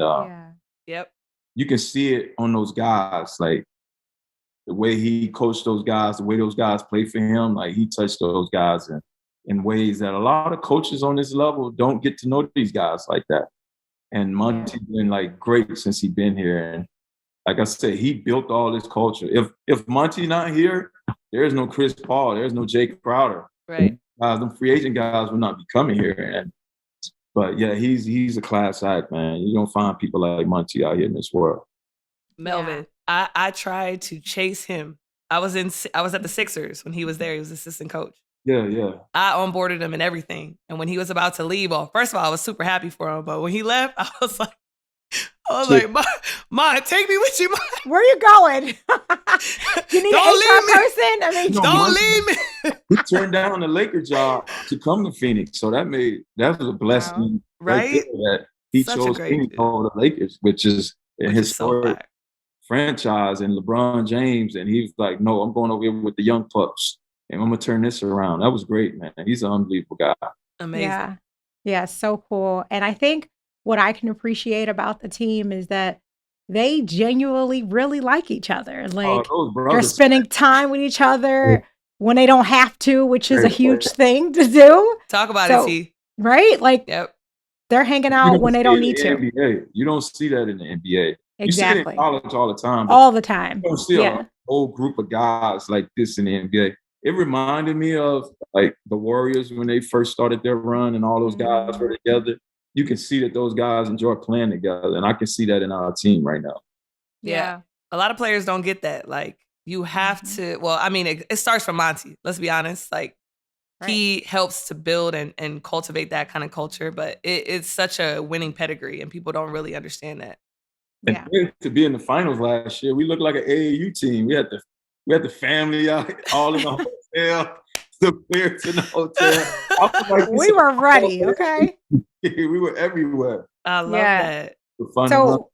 Speaker 3: you can see it on those guys, like the way he coached those guys, the way those guys play for him. Like he touched those guys in ways that a lot of coaches on this level don't get to know these guys like that. And Monty's been like great since he's been here. And like I said, he built all this culture. If Monty not here, there's no Chris Paul, there's no Jake Crowder.
Speaker 1: Right.
Speaker 3: The free agent guys will not be coming here. But yeah, he's a class act, man. You don't find people like Monty out here in this world.
Speaker 1: Melvin, I tried to chase him. I was at the Sixers when he was there. He was assistant coach.
Speaker 3: Yeah.
Speaker 1: I onboarded him and everything. And when he was about to leave, first of all, I was super happy for him. But when he left, I was like, Ma, take me with you, Ma.
Speaker 2: Where are you going? You need an HR person?
Speaker 1: Don't leave me.
Speaker 3: He turned down the Laker job to come to Pheonix. So that was a blessing.
Speaker 1: Right?
Speaker 3: That he chose Pheonix over the Lakers, which is a historic franchise, and LeBron James. And he was like, no, I'm going over here with the young pups. And I'm going to turn this around. That was great, man. He's an unbelievable guy.
Speaker 1: Amazing.
Speaker 2: Yeah, so cool. And I think what I can appreciate about the team is that they genuinely really like each other. Like they're spending time with each other when they don't have to, which is a huge thing to do.
Speaker 1: Talk about it, T.
Speaker 2: Right? Like they're hanging out when they don't need to.
Speaker 3: NBA. You don't see that in the NBA.
Speaker 2: Exactly.
Speaker 3: You see it in college all the time.
Speaker 2: All the time.
Speaker 3: You don't see a whole group of guys like this in the NBA. It reminded me of like the Warriors when they first started their run and all those guys were together. You can see that those guys enjoy playing together. And I can see that in our team right now.
Speaker 1: Yeah. A lot of players don't get that. Like you have to, it starts from Monty. Let's be honest. Like he helps to build and cultivate that kind of culture, but it's such a winning pedigree and people don't really understand that.
Speaker 3: And to be in the finals last year, we looked like an AAU team. We had the family out all in the hotel, the players in the hotel.
Speaker 2: We were ready, okay?
Speaker 3: We were everywhere.
Speaker 1: I love that.
Speaker 2: So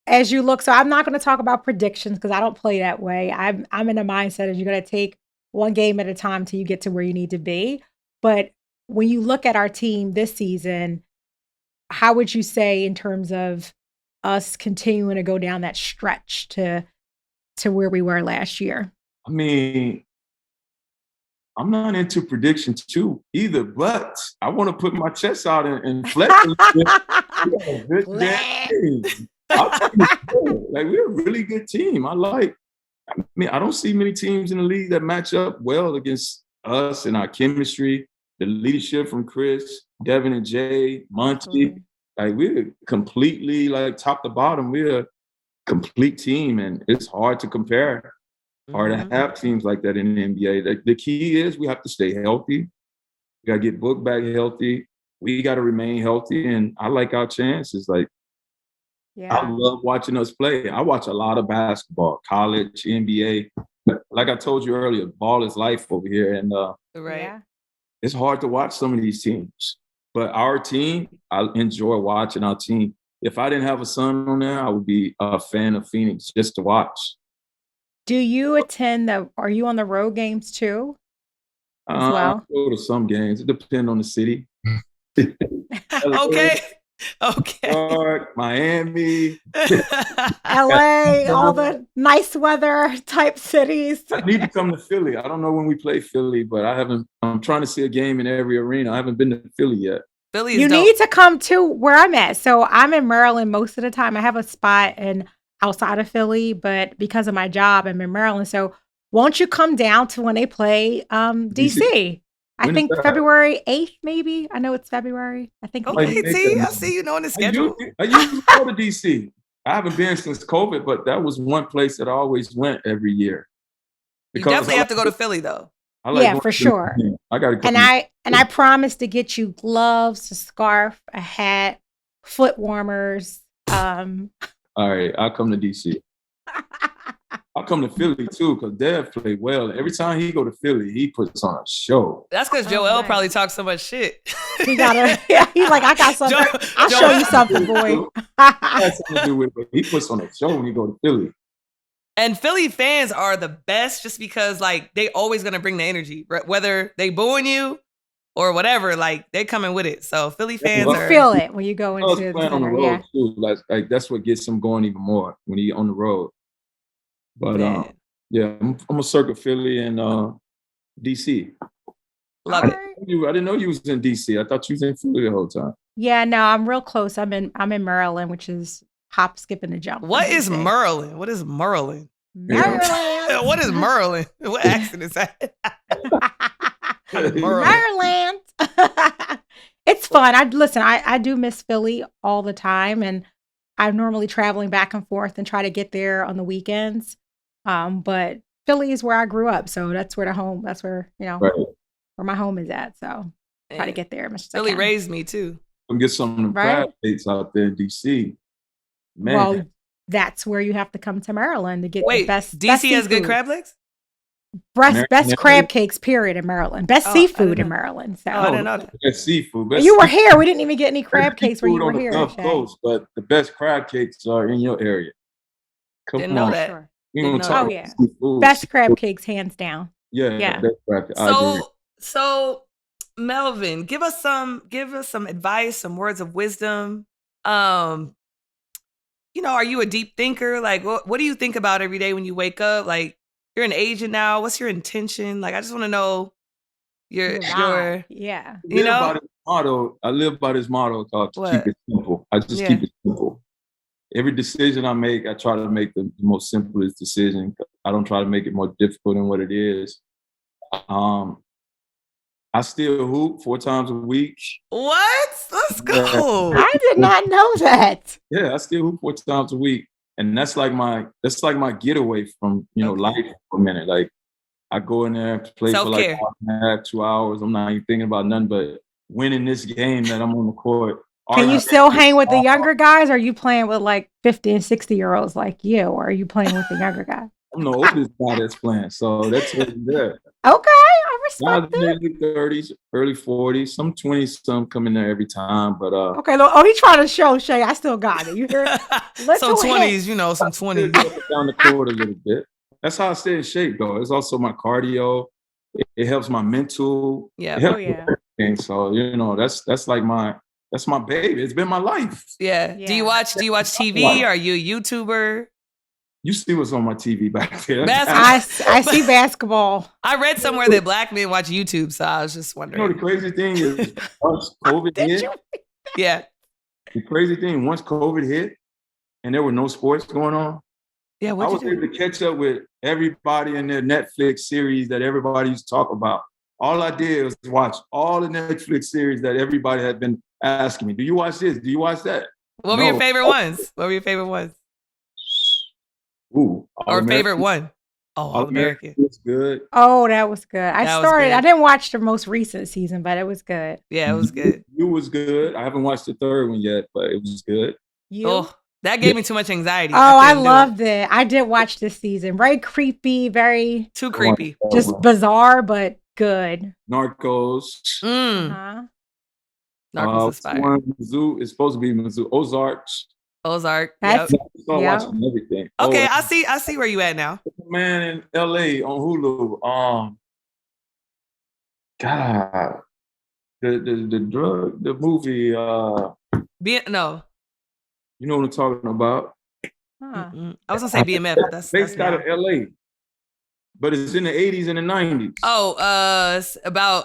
Speaker 2: as you look, so I'm not going to talk about predictions because I don't play that way. I'm in a mindset of you're going to take one game at a time till you get to where you need to be. But when you look at our team this season, how would you say in terms of us continuing to go down that stretch to where we were last year?
Speaker 3: I mean, I'm not into predictions too either, but I want to put my chest out and flex a little bit. We're a good damn team. Like, we're a really good team. I don't see many teams in the league that match up well against us and our chemistry, the leadership from Chris, Devin and Jay, Monty. Like, we're completely, like, top to bottom, we're a complete team, and it's hard to compare. Hard to have teams like that in the NBA. The key is we have to stay healthy. We got to get Book back healthy. We got to remain healthy, and I like our chances. Like, I love watching us play. I watch a lot of basketball, college, NBA. But like I told you earlier, ball is life over here, and it's hard to watch some of these teams. But our team, I enjoy watching our team. If I didn't have a son on there, I would be a fan of Pheonix just to watch.
Speaker 2: Do you are you on the road games too? As well?
Speaker 3: I go to some games. It depends on the city.
Speaker 1: Okay.
Speaker 3: New York, Miami.
Speaker 2: LA, all the nice weather type cities.
Speaker 3: I need to come to Philly. I don't know when we play Philly, but I'm trying to see a game in every arena. I haven't been to Philly yet.
Speaker 1: Philly is
Speaker 2: You need to come to where I'm at. So I'm in Maryland most of the time. I have a spot outside of Philly, but because of my job, I'm in Maryland. So won't you come down to when they play DC? I think February 8th, maybe. I know it's February. I think.
Speaker 1: Okay, I see you knowing the schedule.
Speaker 3: I usually go to DC. I haven't been since COVID, but that was one place that I always went every year.
Speaker 1: You definitely have to go to Philly, though.
Speaker 2: Yeah, for sure.
Speaker 3: I got to go.
Speaker 2: And I promise to get you gloves, a scarf, a hat, foot warmers.
Speaker 3: All right, I'll come to DC. I'll come to Philly too, because Dev played well. Every time he go to Philly, he puts on a show.
Speaker 1: That's because Joel probably talks so much shit.
Speaker 2: He's like, I got something. I'll show you something, boy.
Speaker 3: That's something to do with it. He puts on a show when he go to Philly.
Speaker 1: And Philly fans are the best just because, like, they always gonna bring the energy, whether they booing you or whatever. Like, they coming with it. So Philly fans
Speaker 2: feel it when you go into the
Speaker 3: on the road too. Like that's what gets them going even more when he on the road. But I'm a circle Philly and DC.
Speaker 1: Love it.
Speaker 3: I didn't know you was in DC. I thought you was in Philly the whole time.
Speaker 2: Yeah, no, I'm real close. I'm in Maryland, which is hop, skip, and a jump.
Speaker 1: What is Maryland? What is Maryland?
Speaker 2: Maryland.
Speaker 1: What is Maryland? What accent is that?
Speaker 2: Maryland. It's fun. I do miss Philly all the time, and I'm normally traveling back and forth and try to get there on the weekends. But Philly is where I grew up, so that's where where my home is at. So try to get there.
Speaker 1: Philly raised me too.
Speaker 3: Come get some of them crab cakes out there in DC. Man.
Speaker 2: Well, that's where you have to come to Maryland to get the best.
Speaker 1: DC has good crab legs?
Speaker 2: Best crab cakes, period, in Maryland. Best seafood in Maryland. So
Speaker 1: I didn't know that.
Speaker 3: Best seafood.
Speaker 2: You were here. We didn't even get any crab cakes when you were here.
Speaker 3: Gulf Coast, but the best crab cakes are in your area.
Speaker 1: Didn't know that. Sure.
Speaker 2: Oh yeah, best crab cakes, hands down.
Speaker 3: Yeah.
Speaker 1: So Melvin, give us some advice, some words of wisdom. Are you a deep thinker? Like, what do you think about every day when you wake up? Like, you're an agent now. What's your intention? Like, I just want to know your
Speaker 2: yeah.
Speaker 3: I live by this motto called keep it simple. I just keep it simple. Every decision I make, I try to make the most simplest decision. I don't try to make it more difficult than what it is. I still hoop 4 times a week.
Speaker 1: What? Let's go.
Speaker 2: I did not know that.
Speaker 3: Yeah, I still hoop 4 times a week. And that's like my getaway from, life for a minute. Like, I go in there, play
Speaker 1: Self-care.
Speaker 3: for like an hour and a half, 2 hours. I'm not even thinking about nothing but winning this game that I'm on the court.
Speaker 2: Can you still hang with the younger guys? Or are you playing with like 50 and 60-year-olds like you? Or are you playing with the younger guys?
Speaker 3: I'm the oldest guy that's playing. So that's what it is.
Speaker 2: Okay, I respect it.
Speaker 3: Early 30s, early 40s, some 20s, some come in there every time. But
Speaker 2: okay, he's trying to show Shay. I still got it. You hear?
Speaker 1: Some 20s, some 20s.
Speaker 3: Down the court a little bit. That's how I stay in shape, though. It's also my cardio. It helps my mental.
Speaker 1: Yeah.
Speaker 3: And so, you know, that's like that's my baby. It's been my life.
Speaker 1: Yeah. Do you watch TV? Are you a YouTuber?
Speaker 3: You see what's on my TV back there.
Speaker 2: I see basketball.
Speaker 1: I read somewhere that black men watch YouTube, so I was just wondering.
Speaker 3: You know, the crazy thing is once COVID hit.
Speaker 1: Yeah.
Speaker 3: The crazy thing, once COVID hit and there were no sports going on, I was able to catch up with everybody in their Netflix series that everybody used to talk about. All I did was watch all the Netflix series that everybody had been asking me. Do you watch this? Do you watch that?
Speaker 1: What were your favorite ones?
Speaker 3: Ooh,
Speaker 1: or favorite one? Oh, All American
Speaker 3: was good.
Speaker 2: Oh, that was good. I didn't watch the most recent season, but it was good.
Speaker 1: Yeah, it was good.
Speaker 3: You was good. I haven't watched the third one yet, but it was good.
Speaker 1: That gave me too much anxiety.
Speaker 2: Oh, I loved it. I did watch this season. Very creepy, very
Speaker 1: too creepy.
Speaker 2: Just bizarre, but good.
Speaker 3: Narcos.
Speaker 1: Narcos is fire.
Speaker 3: Mizzou is supposed to be Mizzou.
Speaker 1: Ozark.
Speaker 3: Yep. Watching everything.
Speaker 1: Okay, I see where you at now.
Speaker 3: Man in LA on Hulu. God, the movie.
Speaker 1: No.
Speaker 3: You know what I'm talking about?
Speaker 1: I was gonna say BMF. That's
Speaker 3: based out of LA, but it's in the 80s and the 90s.
Speaker 1: Oh,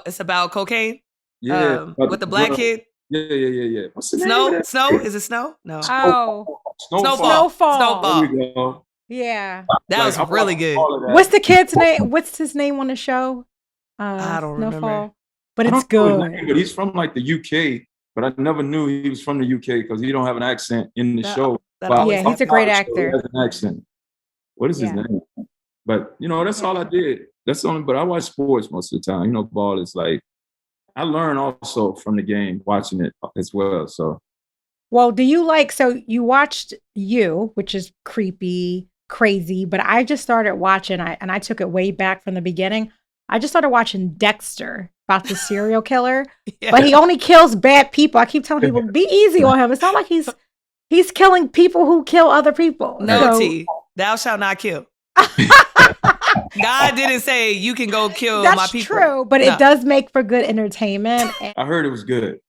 Speaker 1: it's about cocaine.
Speaker 3: Yeah,
Speaker 1: with the black kid.
Speaker 3: Yeah. What's the
Speaker 1: name? Snow? Is it Snow? No.
Speaker 2: Oh,
Speaker 1: Snowfall.
Speaker 3: There we go.
Speaker 2: Yeah,
Speaker 1: that was really good.
Speaker 2: What's the kid's name? What's his name on the show?
Speaker 1: I don't remember.
Speaker 2: But it's good.
Speaker 3: But he's from like the UK. But I never knew he was from the UK because he don't have an accent in the show.
Speaker 2: Yeah, he's a great actor.
Speaker 3: He has an accent. What is his name? But you know, that's all I did. But I watch sports most of the time. You know, ball is like I learn also from the game, watching it as well. So,
Speaker 2: well, do you like? So you watched which is creepy, crazy. But I just started watching. I took it way back from the beginning. I just started watching Dexter about the serial killer, but he only kills bad people. I keep telling people, be easy on him. It's not like he's killing people who kill other people.
Speaker 1: No, T. Thou shalt not kill. God didn't say you can go kill my people.
Speaker 2: That's true, but it does make for good entertainment.
Speaker 3: I heard it was good.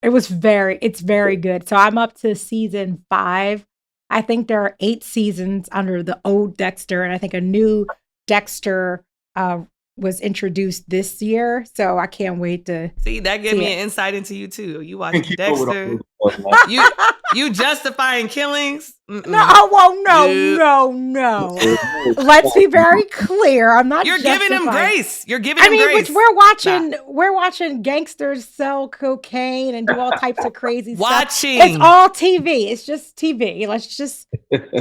Speaker 2: It's very good. So I'm up to season 5. I think there are 8 seasons under the old Dexter, and I think a new Dexter was introduced this year, so I can't wait to
Speaker 1: see. That gave me an insight into you too. You watch Dexter. You justifying killings?
Speaker 2: No. Let's be very clear. I'm not.
Speaker 1: You're giving him grace. Grace.
Speaker 2: We're watching gangsters sell cocaine and do all types of crazy stuff.
Speaker 1: It's
Speaker 2: all TV. It's just TV.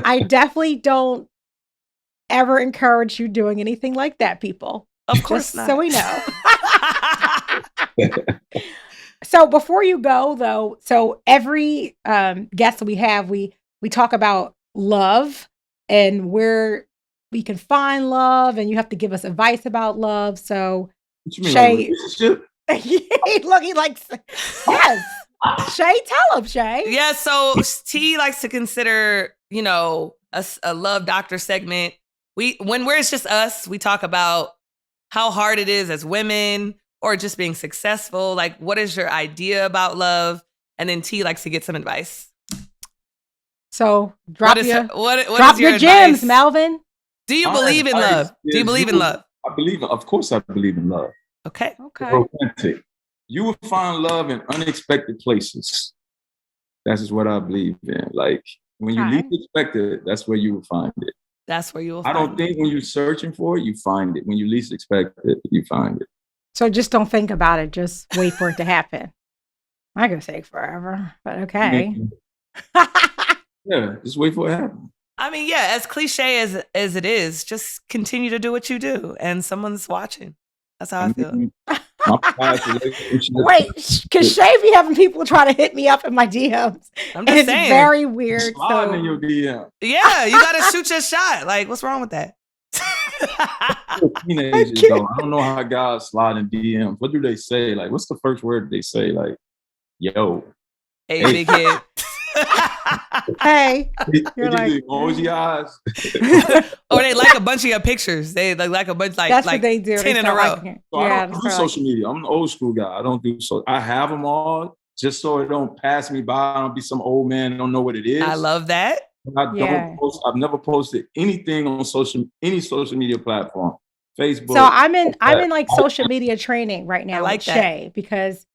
Speaker 2: I definitely don't ever encourage you doing anything like that, people.
Speaker 1: Of course not.
Speaker 2: So we know. So before you go, though, so every guest that we have, we talk about love and where we can find love, and you have to give us advice about love. So,
Speaker 3: what you mean,
Speaker 2: Shay,
Speaker 3: like
Speaker 2: he likes, yes. Shay, tell him, Shay.
Speaker 1: Yeah, so T likes to consider, a love doctor segment. When it's just us, we talk about how hard it is as women or just being successful. Like, what is your idea about love? And then T likes to get some advice.
Speaker 2: So drop your
Speaker 1: advice?
Speaker 2: gems, Melvin.
Speaker 1: Do you believe in love? Do you believe in love?
Speaker 3: Of course I believe in love.
Speaker 1: Okay.
Speaker 3: Authentic. You will find love in unexpected places. That is what I believe in. Like, when you least expect it, that's where you will find it.
Speaker 1: That's where you will find it.
Speaker 3: I don't think when you're searching for it, you find it. When you least expect it, you find it.
Speaker 2: So just don't think about it. Just wait for it to happen. I could say forever, but okay.
Speaker 3: Yeah, just wait for it to happen.
Speaker 1: I mean, yeah, as cliche as it is, just continue to do what you do, and someone's watching. That's how I feel.
Speaker 2: Wait, because Shay be having people try to hit me up in my DMs.
Speaker 1: I'm just saying.
Speaker 2: It's very weird.
Speaker 3: Sliding in your DM.
Speaker 1: Yeah, you got to shoot your shot. Like, what's wrong with that?
Speaker 3: Teenagers, though. I don't know how guys slide in DMs. What do they say? Like, what's the first word they say? Like, yo.
Speaker 1: Hey, big head.
Speaker 2: Hey, you're like
Speaker 3: emoji eyes.
Speaker 1: Or they like a bunch of your pictures. They like a bunch, like
Speaker 2: that's what they do.
Speaker 1: 10 in a row.
Speaker 3: So I don't do social media. I'm an old school guy. I don't do so. I have them all just so it don't pass me by. I don't be some old man and don't know what it is.
Speaker 1: I love that.
Speaker 3: I've never posted anything on any social media platform. Facebook.
Speaker 2: So I'm in like social media training right now with Shay, because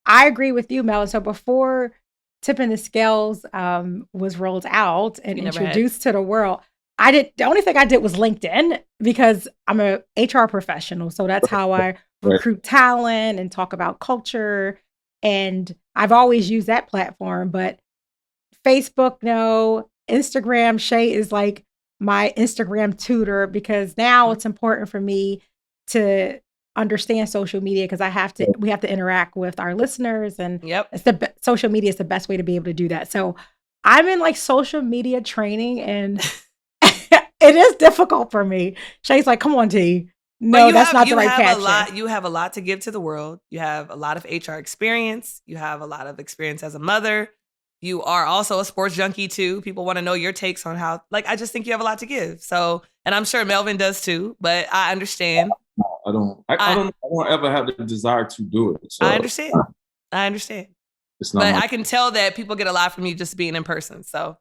Speaker 2: I agree with you, Mel. So before Tipping the Scales was rolled out and introduced to the world, the only thing I did was LinkedIn, because I'm a HR professional. So that's how I recruit talent and talk about culture. And I've always used that platform, but Facebook, no. Instagram, Shay is like my Instagram tutor, because now it's important for me to understand social media, because we have to interact with our listeners, and social media is the best way to be able to do that. So I'm in like social media training, and it is difficult for me. Shay's like, come on, T. No, that's not the right catch.
Speaker 1: You have a lot to give to the world. You have a lot of HR experience. You have a lot of experience as a mother. You are also a sports junkie too. People want to know your takes on how, I just think you have a lot to give. So, and I'm sure Melvin does too, but I understand.
Speaker 3: I don't ever have the desire to do it. So.
Speaker 1: I understand. But I can tell that people get a lot from you just being in person. So,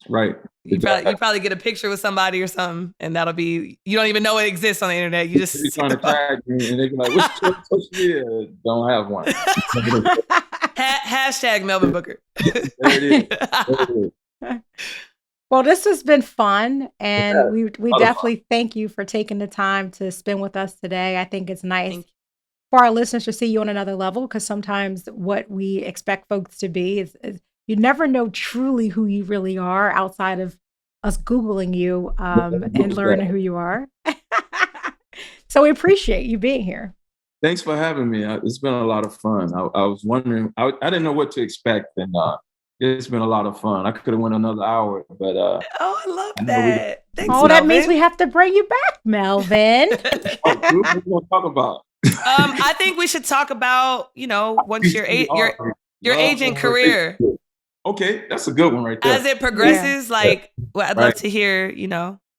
Speaker 3: right.
Speaker 1: You probably get a picture with somebody or something, and that'll be, you don't even know it exists on the internet. You just
Speaker 3: trying to tag me, and they be like, "What's social media?" Don't have one.
Speaker 1: Hashtag Melvin Booker.
Speaker 3: There it is.
Speaker 2: Well, this has been fun, and we definitely thank you for taking the time to spend with us today. I think it's nice for our listeners to see you on another level, because sometimes what we expect folks to be is you never know truly who you really are outside of us Googling you and learning who you are. So we appreciate you being here.
Speaker 3: Thanks for having me. It's been a lot of fun. I was wondering, I didn't know what to expect, and it's been a lot of fun. I could have went another hour, but
Speaker 1: I love that. Thanks,
Speaker 2: Melvin. That means we have to bring you back, Melvin.
Speaker 3: What are we going to talk about?
Speaker 1: I think we should talk about, once your agent career.
Speaker 3: Okay, that's a good one right there.
Speaker 1: As it progresses, I'd love to hear,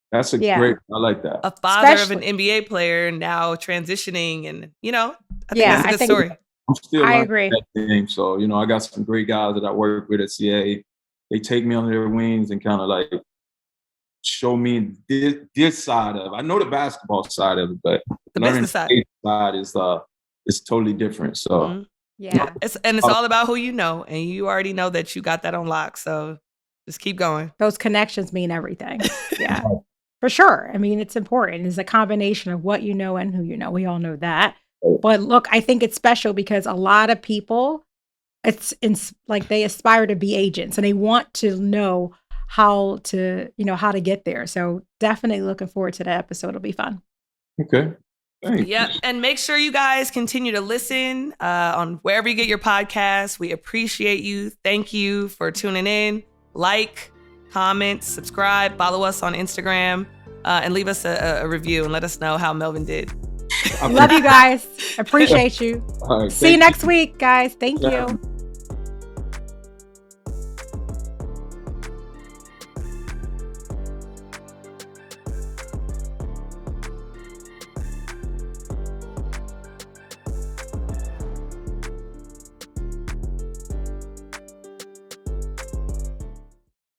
Speaker 3: That's a great, I like that.
Speaker 1: A father of an NBA player and now transitioning, and, I think that's a good story.
Speaker 3: I'm still
Speaker 2: I agree.
Speaker 3: That game, so, I got some great guys that I work with at CA. They take me under their wings and kind of show me this side of it. I know the basketball side of it, but
Speaker 1: the business side
Speaker 3: is totally different. So.
Speaker 1: Mm-hmm. Yeah. It's all about who you know, and you already know that you got that on lock. So just keep going.
Speaker 2: Those connections mean everything. Yeah, for sure. I mean, it's important. It's a combination of what you know and who you know. We all know that. But look, I think it's special because a lot of people, they aspire to be agents, and they want to know how to get there. So definitely looking forward to that episode. It'll be fun.
Speaker 3: Okay. Thanks.
Speaker 1: Yep. And make sure you guys continue to listen on wherever you get your podcasts. We appreciate you. Thank you for tuning in. Like, comment, subscribe, follow us on Instagram, and leave us a review and let us know how Melvin did.
Speaker 2: Love you guys. Appreciate you.
Speaker 3: Right,
Speaker 2: see you next week, guys. Thank you.